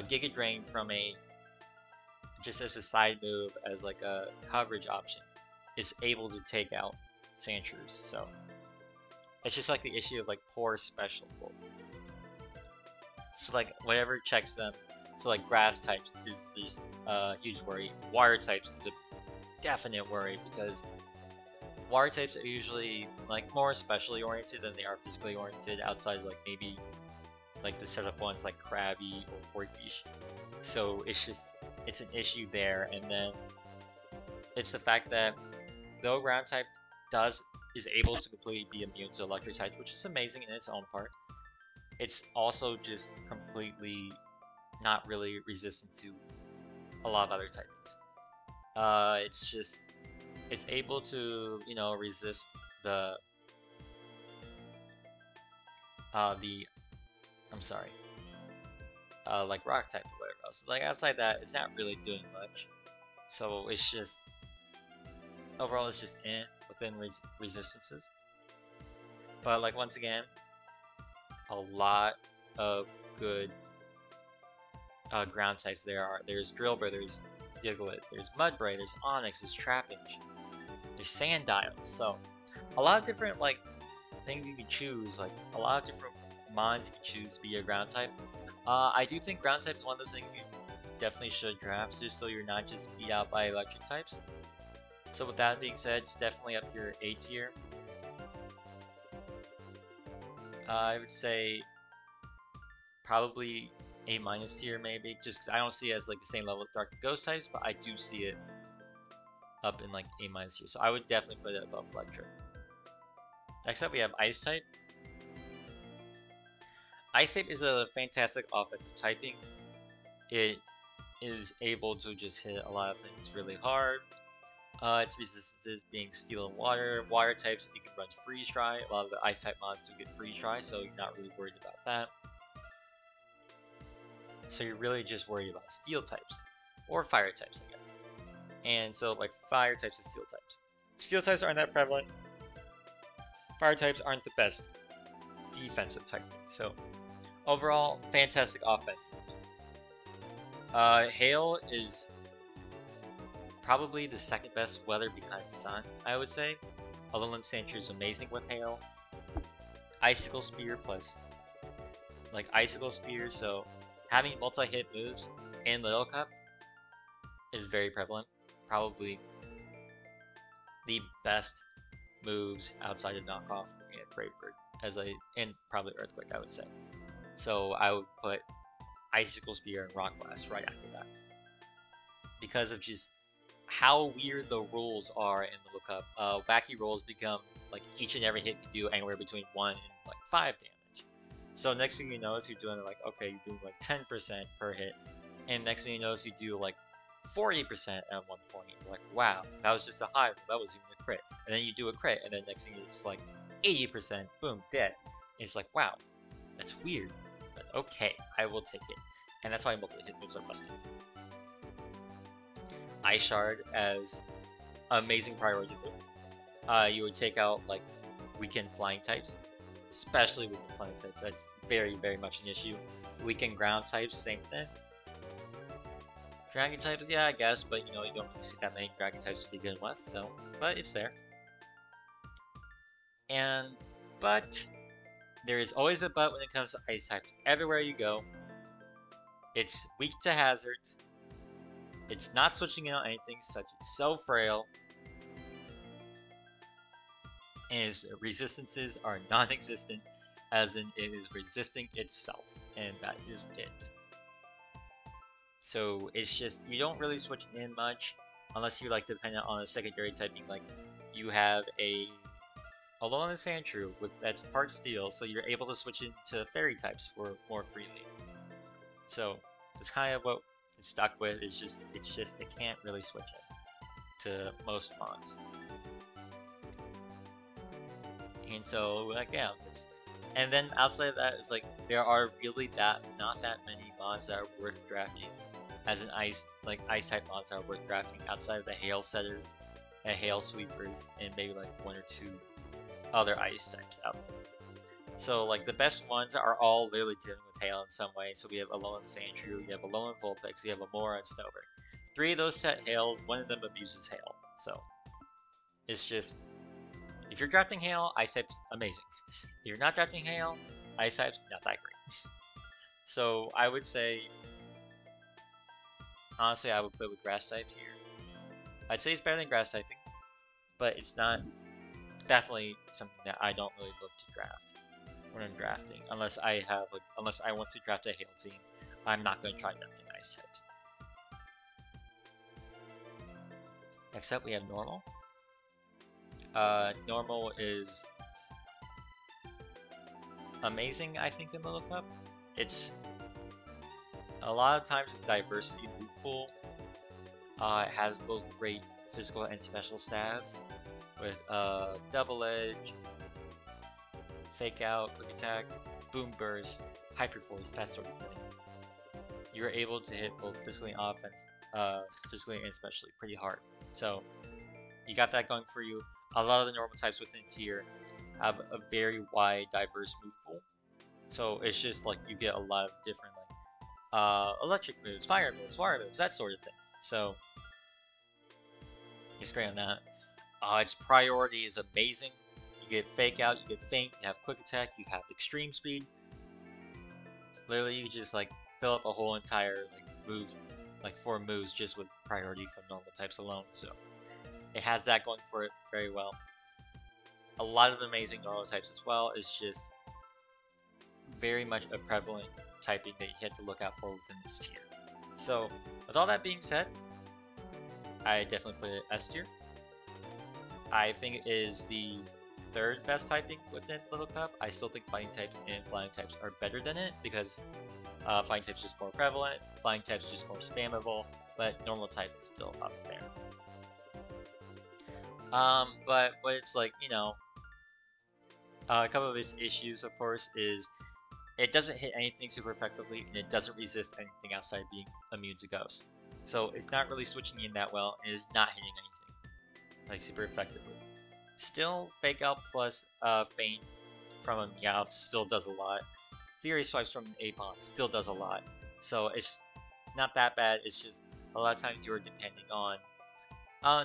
Giga Drain from just as a side move as like a coverage option is able to take out Sandshrews. So it's just like the issue of like poor special bulk. So like whatever checks them. So like grass types is a huge worry. Water types is a definite worry because water types are usually like more specially oriented than they are physically oriented outside of like maybe like the setup ones like Krabby or Hortfish. So it's an issue there. And then it's the fact that though ground type is able to completely be immune to electric types, which is amazing in its own part, it's also just completely not really resistant to a lot of other typings. It's able to resist the I'm sorry, like rock type or whatever else. But like outside that, it's not really doing much. So it's just overall it's just within resistances. But like once again, a lot of good ground types there are. There's Drillbur, there's Diglett, there's Mudbray, there's Onyx, there's Trapinch, there's Sandile. So a lot of different like things you can choose, like a lot of different mons you can choose to be a ground type. I do think ground type is one of those things you definitely should draft just so you're not just beat out by electric types. So with that being said, it's definitely up your A tier. I would say probably A- tier maybe, just because I don't see it as like the same level of Dark and Ghost types, but I do see it up in like A- tier. So I would definitely put it above Electric. Next up we have Ice type. Ice type is a fantastic offensive typing. It is able to just hit a lot of things really hard. It's resistant to being Steel and Water. Water types, you can run Freeze Dry. A lot of the Ice type mods do get Freeze Dry, so you're not really worried about that. So you're really just worried about Steel types. Or Fire types, I guess. And so, like, Fire types and Steel types. Steel types aren't that prevalent. Fire types aren't the best defensive type. So, overall, fantastic offense. Hail is probably the second best weather behind Sun, I would say. Alolan Sandshrew is amazing with Hail. Icicle Spear plus, like, Icicle Spear, so having multi-hit moves in Little Cup is very prevalent. Probably the best moves outside of Knockoff and Brave Bird, and probably Earthquake, I would say. So I would put Icicle Spear and Rock Blast right after that. Because of just how weird the rules are in the lookup. Wacky rolls become like each and every hit can do anywhere between 1 and like 5 damage. So next thing you notice, you're doing like, okay, you're doing like 10% per hit, and next thing you notice, you do like 40% at one point. You're like, wow, that was just a high roll, that was even a crit. And then you do a crit, and then next thing it's like 80%, boom, dead. And it's like, wow, that's weird, but okay, I will take it. And that's why multi-hit moves are busted. Ice Shard as amazing priority move. You would take out like weakened flying types, especially weakened flying types. That's very, very much an issue. Weakened ground types, same thing. Dragon types, yeah, I guess, but you know, you don't really see that many dragon types to begin with, so, but it's there. But there is always a but when it comes to ice types. Everywhere you go, it's weak to hazards. It's not switching out anything, such as so frail. And its resistances are non-existent, as in it is resisting itself, and that is it. So it's just, you don't really switch in much, unless you're like dependent on a secondary typing, like you have a Alone in the Sandshrew with that's part steel, so you're able to switch into fairy types for more freely. So that's kind of what it's stuck with. It's just it can't really switch it to most mods. And so like yeah, and then outside of that, it's like there are really not that many mods that are worth drafting as an ice type mods that are worth drafting outside of the hail setters and hail sweepers and maybe like 1 or 2 other ice types out there. So like the best ones are all literally dealing with hail in some way. So we have Alolan Sandshrew, you have Alolan Vulpix, you have Amora and Snover. 3 of those set hail, 1 of them abuses hail. So it's just, if you're drafting hail, ice type's amazing. If you're not drafting hail, ice type's not that great. So I would say, honestly, I would put it with grass types here. I'd say it's better than grass typing, but it's not definitely something that I don't really look to draft when I'm drafting, unless I want to draft a hail team. I'm not going to try drafting ice types. Next up, we have normal. Normal is amazing, I think, in the lookup. It's a lot of times it's diversity move pool. It has both great physical and special stabs with double edge, fake out, quick attack, boom burst, hyper force, that sort of thing. You're able to hit both physically and physically and especially pretty hard. So you got that going for you. A lot of the normal types within tier have a very wide, diverse move pool. So it's just like you get a lot of different like electric moves, fire moves, water moves, that sort of thing. So it's great on that. Its priority is amazing. You get fake out, you get feint, you have quick attack, you have extreme speed. Literally, you just like fill up a whole entire like move, like 4 moves just with priority from normal types alone. So it has that going for it very well. A lot of amazing normal types as well. It's just very much a prevalent typing that you have to look out for within this tier. So with all that being said, I definitely put it S tier. I think it is the 3rd best typing within Little Cup. I still think fighting types and flying types are better than it because fighting types just more prevalent, flying types just more spammable, but normal type is still up there. But what it's like, you know, a couple of its issues, of course, is it doesn't hit anything super effectively, and it doesn't resist anything outside of being immune to ghosts. So it's not really switching in that well, and is not hitting anything like super effectively. Still, fake out plus feint from a Meowth still does a lot. Fury swipes from an Apom still does a lot. So it's not that bad. It's just a lot of times you're depending on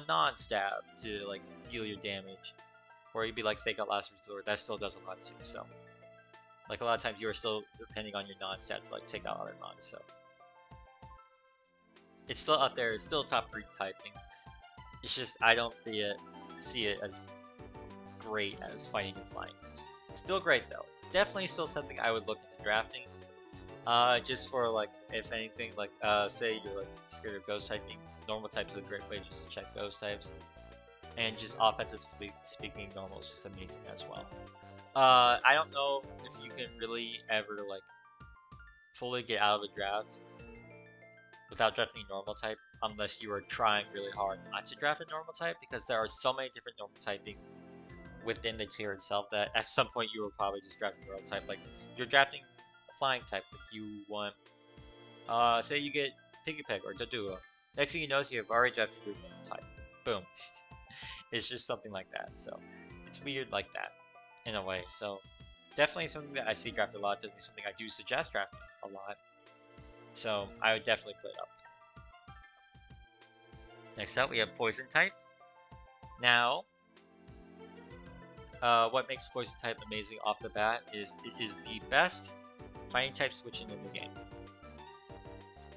non-stab to like deal your damage, or you'd be like fake out last resort. That still does a lot too. So like a lot of times you are still depending on your non-stab to like take out other mons. So it's still up there. It's still top 3 typing. It's just I don't see it as great as fighting and flying is. Still great though. Definitely still something I would look into drafting. Just for like, if anything, like, say you're like scared of ghost typing, normal types is a great way just to check ghost types. And just speaking, normal is just amazing as well. I don't know if you can really ever like fully get out of a draft without drafting normal type, unless you are trying really hard not to draft a normal type, because there are so many different normal typing within the tier itself that at some point you will probably just draft a normal type. Like, you're drafting a flying type, like you want, say you get Piggy Pig or Doduo. Next thing you know, you have already drafted your normal type. Boom. It's just something like that. So it's weird like that in a way. So definitely something that I see drafted a lot. Definitely something I do suggest drafting a lot. So I would definitely put it up. Next up, we have Poison type. Now, what makes Poison type amazing off the bat is it is the best fighting type switching in the game.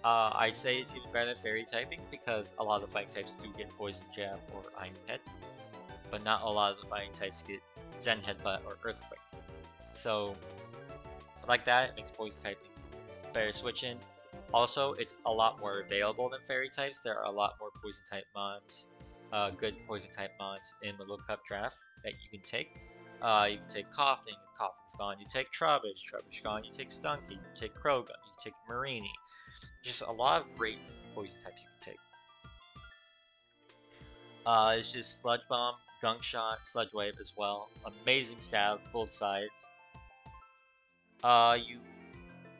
I'd say it's even better than Fairy typing because a lot of the fighting types do get Poison Jab or Iron Head, but not a lot of the fighting types get Zen Headbutt or Earthquake. So, like that, it makes Poison typing better switching. Also, it's a lot more available than Fairy types. There are a lot more Poison type mons, good Poison type mons in the Little Cup draft that you can take. You can take Coughing, Coughing's gone. You take Trubbish, Trubbish gone. You take Stunky, you take Krogan, you take Marini. Just a lot of great Poison types you can take. It's just Sludge Bomb, Gunk Shot, Sludge Wave as well. Amazing stab, both sides.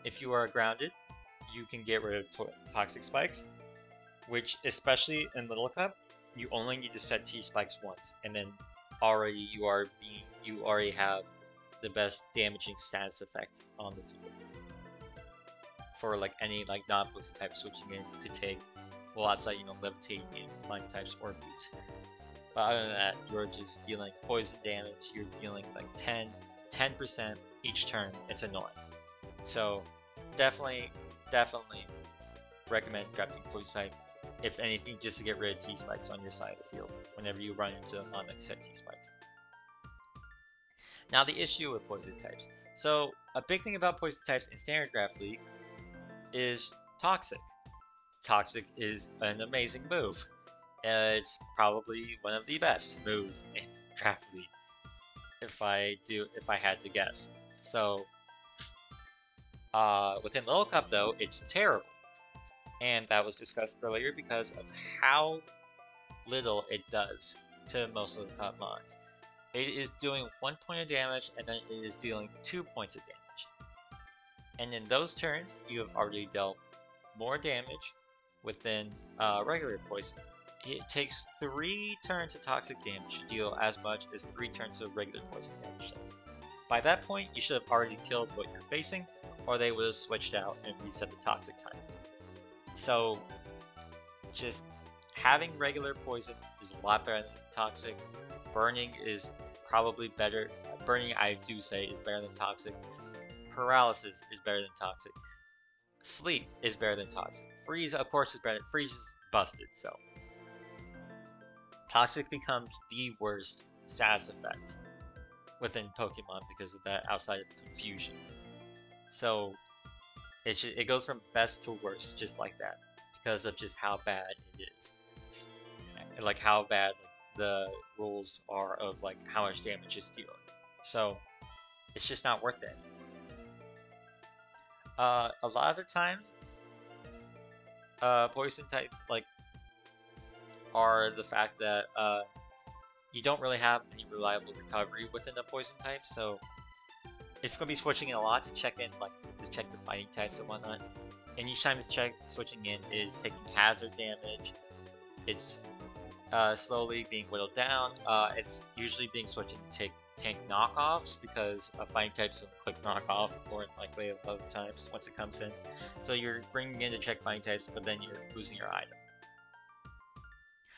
If you are grounded, you can get rid of Toxic Spikes, which, especially in Little Cup, you only need to set T-Spikes once, and then already you already have the best damaging status effect on the field. For like any like non-poison type switching in to take, well, outside, you know, Levitating and Flying types or Boots. But other than that, you're just dealing poison damage, you're dealing like 10% each turn. It's annoying. So definitely recommend drafting poison type, if anything, just to get rid of T-Spikes on your side of the field whenever you run into non-set T-Spikes. Now the issue with poison types. So a big thing about poison types in Standard Draft League is Toxic. Toxic is an amazing move. It's probably one of the best moves in Draft League, if I had to guess. So within Little Cup though, it's terrible. And that was discussed earlier because of how little it does to most of the Cup mods. It is doing 1 point of damage, and then it is dealing 2 points of damage. And in those turns, you have already dealt more damage within regular poison. It takes 3 turns of toxic damage to deal as much as 3 turns of regular poison damage does. By that point, you should have already killed what you're facing, or they would have switched out and reset the toxic type. So, just having regular poison is a lot better than toxic. Burning is probably better. Burning, I do say, is better than toxic. Paralysis is better than toxic. Sleep is better than toxic. Freeze, of course, is better. Freeze is busted, so. Toxic becomes the worst status effect within Pokemon because of that outside of confusion. So, it goes from best to worst just like that because of just how bad it is. Like how bad the rules are of like how much damage it's dealing. So it's just not worth it. A lot of the times, poison types like are the fact that you don't really have any reliable recovery within the poison type, so it's going to be switching in a lot to check in, like to check the fighting types and whatnot. And each time it's switching in is taking hazard damage. It's slowly being whittled down. It's usually being switched to take tank knockoffs because fighting types will click knockoff more than likely a lot of the times once it comes in. So you're bringing in to check fighting types, but then you're losing your item.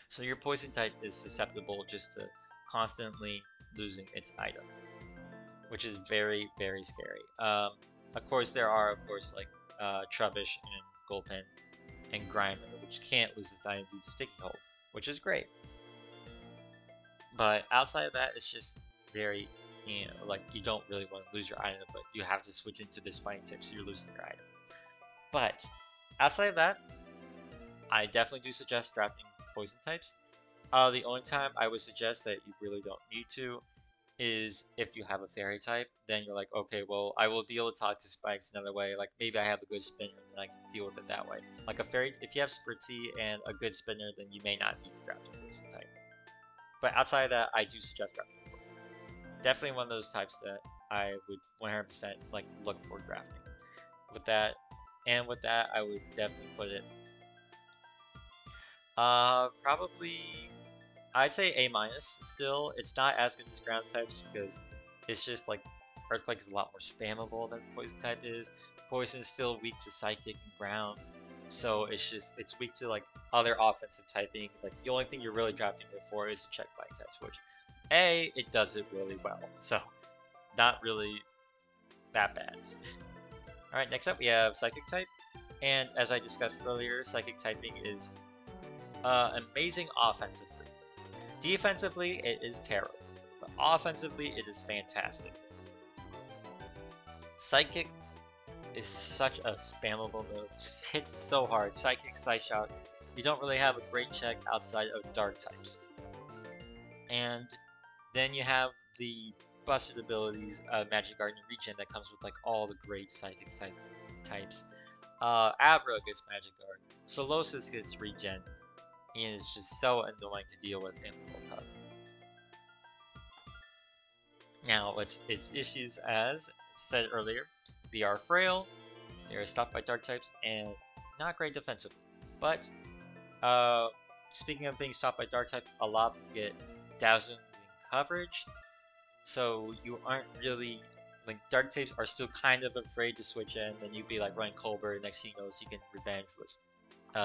So your poison type is susceptible just to constantly losing its item, which is very, very scary. Of course, there are, of course, like Trubbish and Gulpin and Grimer, which can't lose its item due to Sticky Hold, which is great. But outside of that, it's just very, you know, like you don't really want to lose your item, but you have to switch into this fighting type, so you're losing your item. But outside of that, I definitely do suggest drafting poison types. The only time I would suggest that you really don't need to is if you have a fairy type, then you're like, okay, well, I will deal with toxic spikes another way. Like maybe I have a good spinner and I can deal with it that way. Like a fairy, if you have Spritzy and a good spinner, then you may not need to draft a poison type. But outside of that, I do suggest drafting poison. Definitely one of those types that I would 100% like look for drafting. With that, I would definitely put it. Probably I'd say A minus still. It's not as good as ground types because it's just like Earthquake is a lot more spammable than Poison type is. Poison is still weak to Psychic and Ground, so it's weak to like other offensive typing. Like the only thing you're really drafting it for is to check Flying types, which it does it really well. So not really that bad. All right, next up we have Psychic type, and as I discussed earlier, Psychic typing is amazing offensively. Defensively, it is terrible, but offensively, it is fantastic. Psychic is such a spammable move, just hits so hard. Psychic, Psy Shock, you don't really have a great check outside of Dark types. And then you have the busted abilities of Magic Garden and Regen that comes with like all the great Psychic types. Abra gets Magic Guard, Solosis gets Regen, and it's just so annoying to deal with in World Cup. Now, its issues, as said earlier, they are frail, they are stopped by dark types, and not great defensively. But, speaking of being stopped by dark type, a lot of them get dazzling coverage, so you aren't really, like, dark types are still kind of afraid to switch in, and you'd be like running Colbert, next thing you know, you can revenge with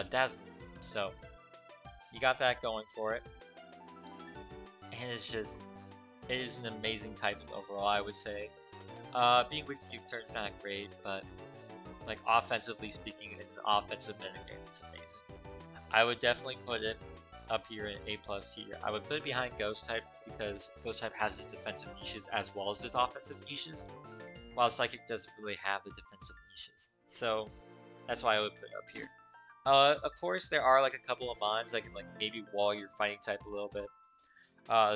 dazzling. So, you got that going for it, and it's just, it is an amazing typing overall, I would say. Being weak to turn is not great, but like offensively speaking, in an offensive metagame, it's amazing. I would definitely put it up here in A+ tier. I would put it behind Ghost type because Ghost type has its defensive niches as well as its offensive niches, while Psychic doesn't really have the defensive niches. So that's why I would put it up here. Of course, there are like a couple of mons that can like maybe wall your fighting type a little bit.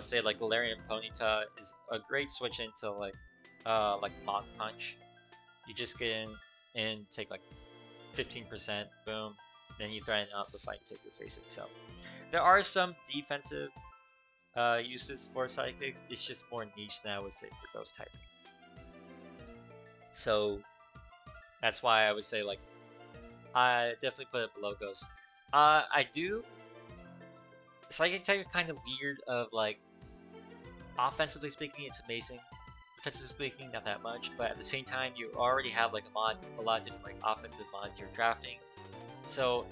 Say like Galarian Ponyta is a great switch into like Mach Punch. You just get in and take like 15%, boom, then you threaten off the fight and take your facing. So there are some defensive uses for Psychic. It's just more niche than I would say for Ghost typing. So that's why I would say like I definitely put it below Ghost. I do. Psychic type is kind of weird. Of like offensively speaking, it's amazing. Defensively speaking, not that much. But at the same time, you already have like a lot of different like offensive mods you're drafting. So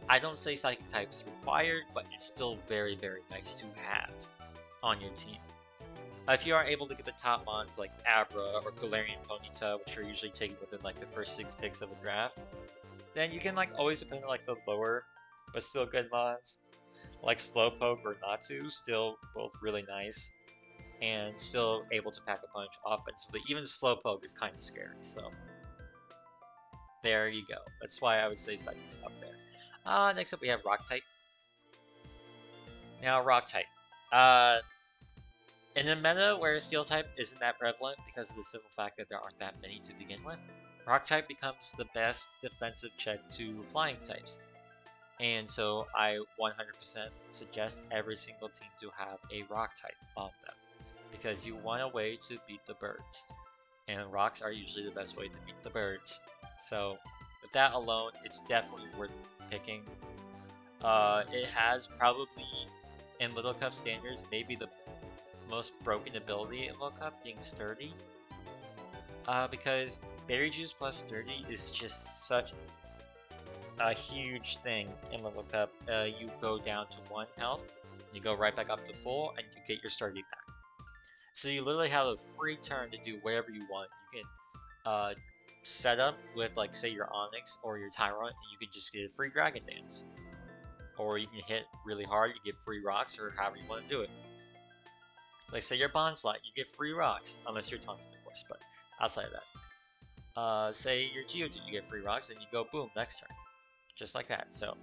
I don't say Psychic type is required, but it's still very, very nice to have on your team. If you are able to get the top mods like Abra or Galarian Ponyta, which are usually taken within like the first 6 picks of a draft, then you can like always depend on like the lower, but still good mods. Like Slowpoke or Natsu, still both really nice, and still able to pack a punch offensively. Even Slowpoke is kind of scary, so there you go. That's why I would say Psychic's up there. Next up we have Rock type. Now Rock type. In a meta where Steel type isn't that prevalent because of the simple fact that there aren't that many to begin with, Rock type becomes the best defensive check to Flying types. And so I 100% suggest every single team to have a Rock type on them, because you want a way to beat the birds, and rocks are usually the best way to beat the birds. So with that alone, it's definitely worth picking. It has probably, in Little Cup standards, maybe the most broken ability in Little Cup, being Sturdy. Because Berry Juice plus Sturdy is just such a huge thing in Level Cup. You go down to 1 health, you go right back up to full, and you get your Sturdy back. So you literally have a free turn to do whatever you want. You can set up with, like, say your Onyx or your Tyrant, and you can just get a free Dragon Dance. Or you can hit really hard, you get free rocks, or however you want to do it. Like say your bond slot, you get free rocks, unless you're tungsten, of course, but outside of that. Say your Geodude, you get free rocks, and you go boom, next turn. Just like that, so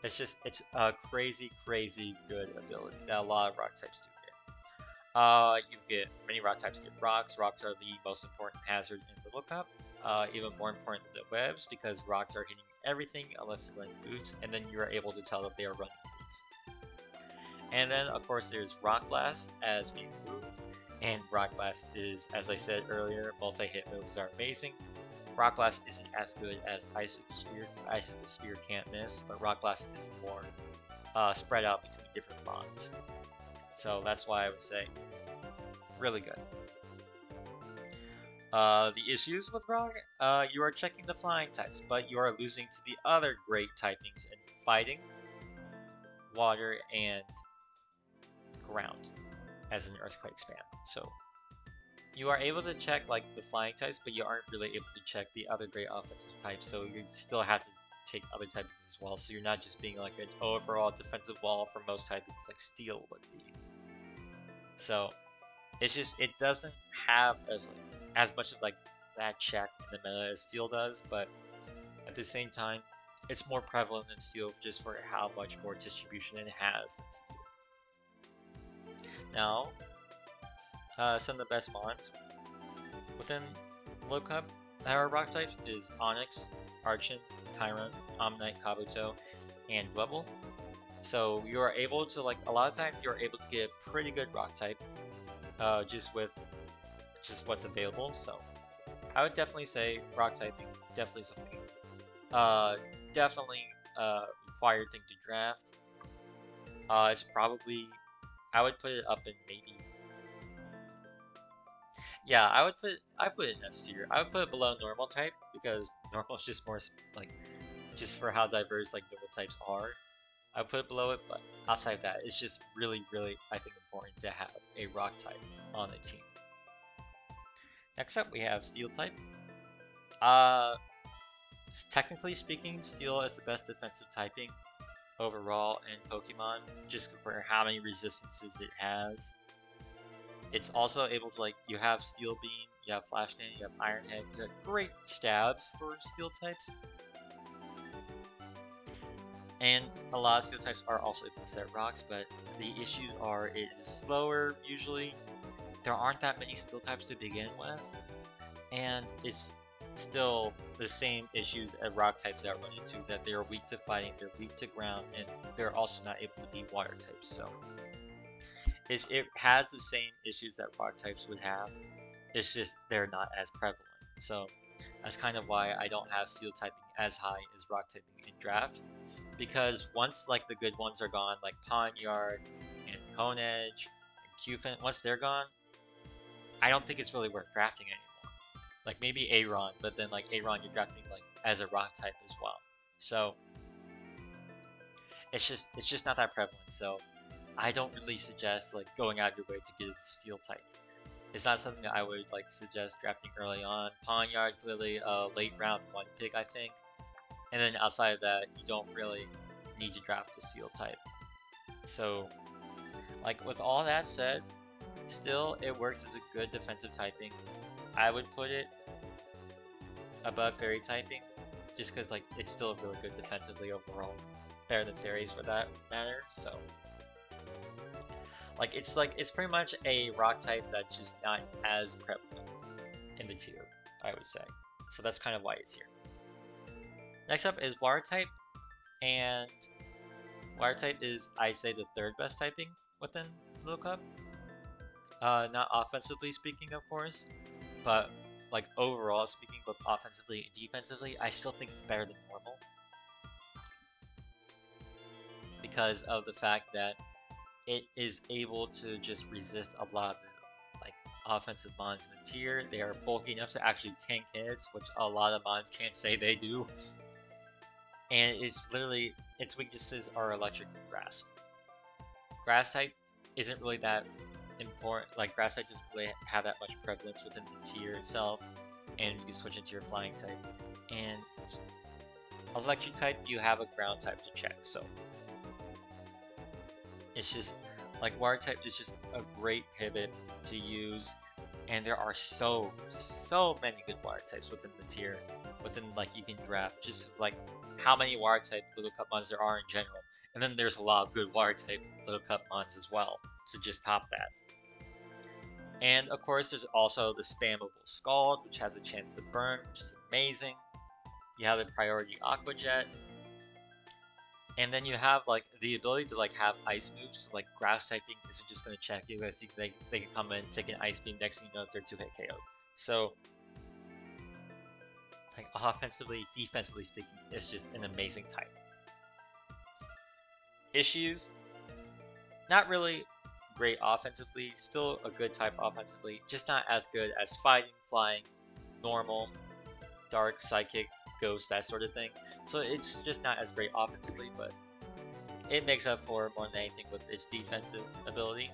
it's a crazy, crazy good ability that a lot of rock types do get. You get many rock types get rocks. Rocks are the most important hazard in the lookup. Even more important than the webs because rocks are hitting everything unless they're running boots, and then you are able to tell if they are running boots. And then of course there's Rock Blast as a move, and Rock Blast is, as I said earlier, multi-hit moves are amazing. Rock Blast isn't as good as Icicle Spear, because Icicle Spear can't miss, but Rock Blast is more spread out between different bonds. So that's why I would say really good. The issues with Rock, you are checking the flying types, but you are losing to the other great typings in fighting, water, and ground as an Earthquake fan. So you are able to check like the flying types, but you aren't really able to check the other great offensive types, so you still have to take other typings as well, so you're not just being like an overall defensive wall for most typings like Steel would be. So it's just, it doesn't have as much of like that check in the meta as Steel does, but at the same time, it's more prevalent than Steel just for how much more distribution it has than Steel. Now, some of the best mons within Lookup that are rock types is Onyx, Archon, Tyron, Omnite, Kabuto, and Dwebble. So you are able to, like, a lot of times you are able to get a pretty good rock type just with what's available. So I would definitely say rock typing, definitely something. Definitely required thing to draft. It's probably, I would put it up in maybe, yeah, I put it in S tier. I would put it below normal type because normal is just more like, just for how diverse like normal types are. I would put it below it, but outside of that, it's just really, really, I think, important to have a rock type on the team. Next up, we have Steel type. Technically speaking, Steel is the best defensive typing overall in Pokemon, just for how many resistances it has. It's also able to, like, you have Steel Beam, you have Flash Cannon, you have Iron Head, you have great stabs for Steel types. And a lot of Steel types are also able to set rocks, but the issues are it is slower usually. There aren't that many Steel types to begin with, and it's still the same issues as rock types that run into, that they are weak to fighting, they're weak to ground, and they're also not able to be water types. So it has the same issues that rock types would have. It's just they're not as prevalent. So that's kind of why I don't have Steel typing as high as rock typing in draft. Because once like the good ones are gone, like Pawniard and Honedge and Qfin, once they're gone, I don't think it's really worth drafting anymore. Like maybe Aron, but then like Aron you're drafting like as a rock type as well. So it's just not that prevalent. So I don't really suggest like going out of your way to get a Steel type. It's not something that I would like suggest drafting early on. Pawniard's really a late round 1 pick, I think. And then outside of that, you don't really need to draft a Steel type. So, like with all that said, still it works as a good defensive typing. I would put it above Fairy typing, just because like it's still really good defensively overall, better than Fairies for that matter. So, like it's pretty much a rock type that's just not as prevalent in the tier, I would say. So that's kind of why it's here. Next up is Water type, and Water type is, I say, the third best typing within Lookup. Not offensively speaking, of course, but like overall speaking, both offensively and defensively, I still think it's better than normal. Because of the fact that it is able to just resist a lot of the, like, offensive mons in the tier. They are bulky enough to actually tank hits, which a lot of mons can't say they do. And it's literally, its weaknesses are electric and grass. Grass type isn't really that important, like grass type doesn't really have that much prevalence within the tier itself, and you can switch into your flying type. And electric type, you have a ground type to check, so it's just Like water type is just a great pivot to use, and there are so many good water types within the tier, within like you can draft just like how many water type little cup mons there are in general, and then there's a lot of good water type little cup mons as well to just top that. And of course, there's also the spammable Scald, which has a chance to burn, which is amazing. You have the priority Aqua Jet, and then you have like the ability to like have ice moves. So, like grass typing isn't just gonna check you guys. They can come in, take an ice beam. Next thing you know, they're 2-hit KO. So like offensively, defensively speaking, it's just an amazing type. Issues, not really great offensively. Still a good type offensively, just not as good as fighting, flying, normal, dark, psychic, ghost, that sort of thing. So it's just not as great offensively, but it makes up for more than anything with its defensive ability.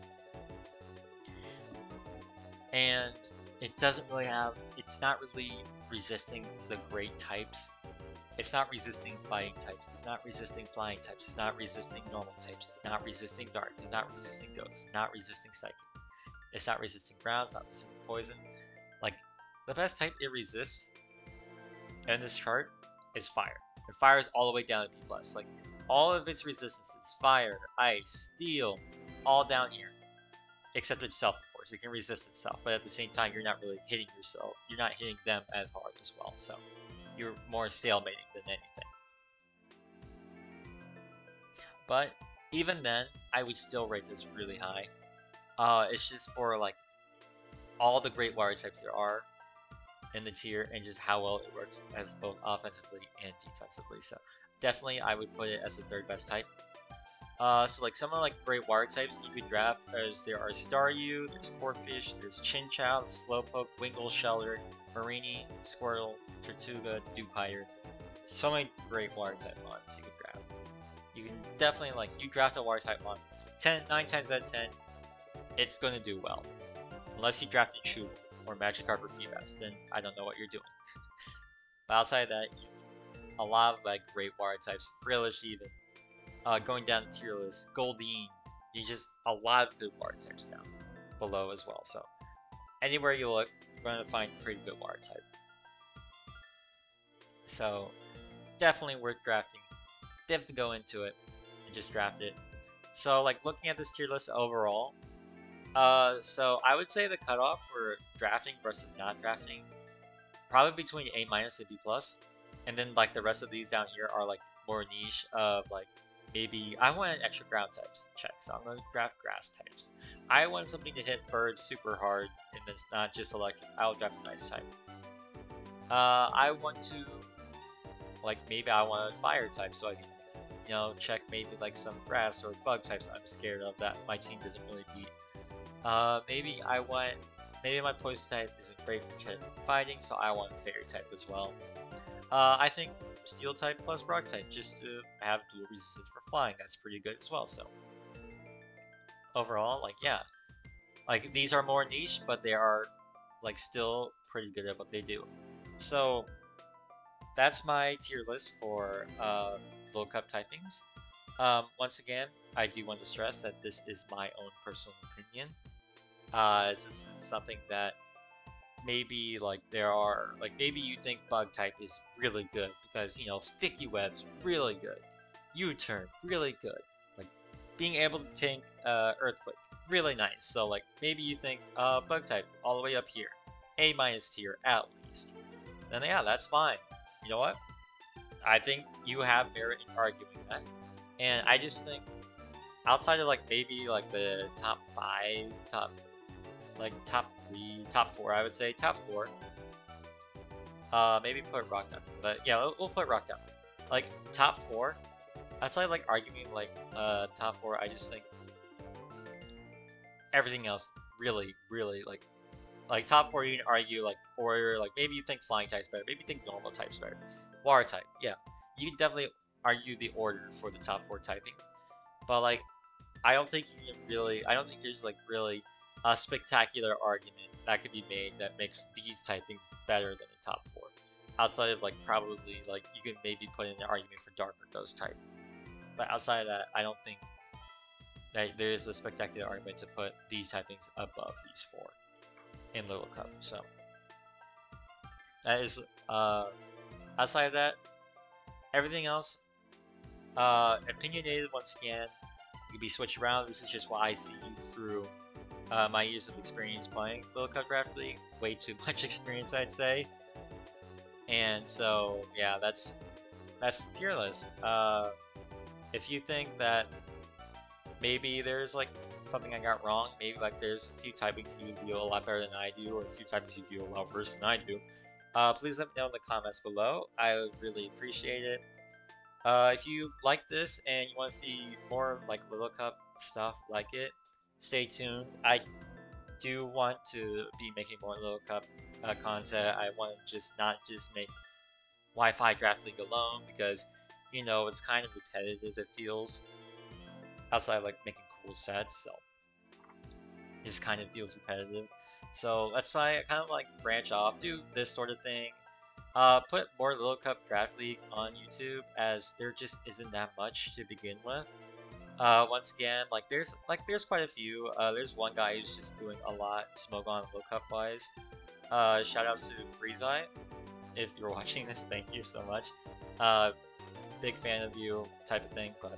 And it doesn't really have, it's not really resisting the great types. It's not resisting fighting types, it's not resisting flying types, it's not resisting normal types, it's not resisting dark, it's not resisting ghosts, it's not resisting psychic, it's not resisting ground, it's not resisting poison. Like, the best type it resists in this chart is fire. And fire is all the way down to B+. Like, all of its resistances, fire, ice, steel, all down here. Except itself, of course. It can resist itself, but at the same time, you're not really hitting yourself. You're not hitting them as hard as well, so you're more stalemating than anything. But even then, I would still rate this really high. It's just for like all the great water types there are in the tier and just how well it works as both offensively and defensively. So definitely I would put it as the third best type. So like some of like great water types you could draft as there are Staryu, there's Corphish, there's Chinchou, Slowpoke, Wingull, Shelter, Marini, Squirtle, Tortuga, Dewpider. So many great water type mons you could draft. You can definitely like you draft a water type mon, 9 times out of 10, it's gonna do well. Unless you draft a Chew or Magikarp or Feebas, then I don't know what you're doing. But outside of that, a lot of like great water types, Frillish even. Going down the tier list, Goldeen, you just a lot of good water types down below as well. So anywhere you look, you're going to find pretty good water type. So definitely worth drafting. Div to go into it and just draft it. So like looking at this tier list overall, so I would say the cutoff for drafting versus not drafting, probably between A- and B+. And then like the rest of these down here are like more niche of like maybe I want an extra ground types check, so I'm gonna draft grass types. I want something to hit birds super hard and it's not just electric. I'll draft an ice type. I want to like maybe I want a fire type so I can check maybe like some grass or bug types I'm scared of that my team doesn't really beat. Maybe my poison type isn't great for fighting, so I want a fairy type as well. I think steel type plus rock type just to have dual resistance for flying, that's pretty good as well. So overall, like yeah, like these are more niche, but they are like still pretty good at what they do. So that's my tier list for low cup typings. Once again, I do want to stress that this is my own personal opinion. This is something that maybe like there are like maybe you think bug type is really good because sticky web's really good, U-turn really good, like being able to tank earthquake really nice. So like maybe you think bug type all the way up here, A- tier at least. Then yeah, that's fine. You know what? I think you have merit in arguing that, and I just think outside of like maybe like the top 5, top 3, top 4, I would say top 4. Maybe put rock down, but yeah, we'll put rock down. Like top 4, outside like arguing like top 4, I just think everything else really like top 4 you can argue like order, like maybe you think flying type's better, maybe you think normal type's better, water type, yeah, you can definitely argue the order for the top 4 typing, but like I don't think there's like really a spectacular argument that could be made that makes these typings better than the top 4. Outside of like probably like you can maybe put in an argument for dark or ghost type, but outside of that, I don't think that there is a spectacular argument to put these typings above these four in Little Cup. So that is outside of that, everything else opinionated once again. It can be switched around. This is just what I see through my years of experience playing Little Cup Draft League. Way too much experience, I'd say. And so yeah, that's the tier list. If you think that maybe there's like something I got wrong, maybe like there's a few typings you feel a lot better than I do, or a few typings you feel a lot worse than I do, please let me know in the comments below. I would really appreciate it. If you like this and you want to see more like Little Cup stuff like it, stay tuned. I do want to be making more Little Cup content. I want to just not just make Wi-Fi Draft League alone, because you know it's kind of repetitive, it feels, outside of like making cool sets, so it just kind of feels repetitive. So that's why I kind of like branch off, do this sort of thing. Put more Little Cup Draft League on YouTube, as there just isn't that much to begin with. Once again, there's quite a few. There's one guy who's just doing a lot Smoke on Little Cup wise. Shout out to Freeze Eye. If you're watching this, thank you so much. Big fan of you, type of thing, but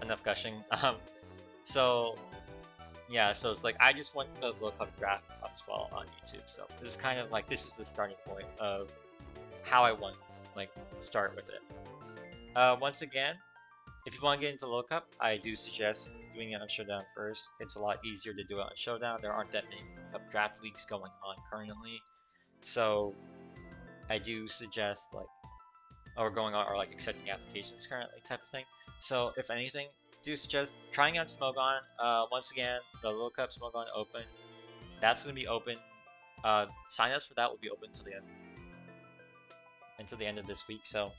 enough gushing. So yeah, so it's like I just want a Little Cup draft as well on YouTube. So this is kind of like, this is the starting point of how I want like start with it. Once again, if you want to get into Little Cup, I do suggest doing it on Showdown first. It's a lot easier to do it on Showdown. There aren't that many Little Cup draft leagues going on currently, so I do suggest like, or going on, or like accepting applications currently type of thing. So if anything, do suggest trying out Smogon. Once again, the Little Cup Smogon Open, that's going to be open. Signups for that will be open until the end of this week. So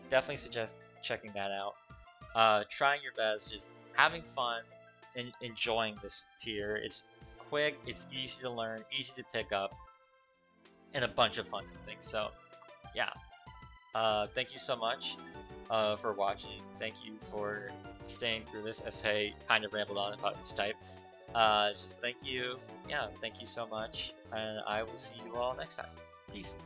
definitely suggest checking that out. Trying your best, just having fun and enjoying this tier. It's quick, it's easy to learn, easy to pick up, and a bunch of fun things. So yeah. Thank you so much for watching. Thank you for staying through this as I kind of rambled on about each type. Just thank you. Yeah, thank you so much. And I will see you all next time. Peace.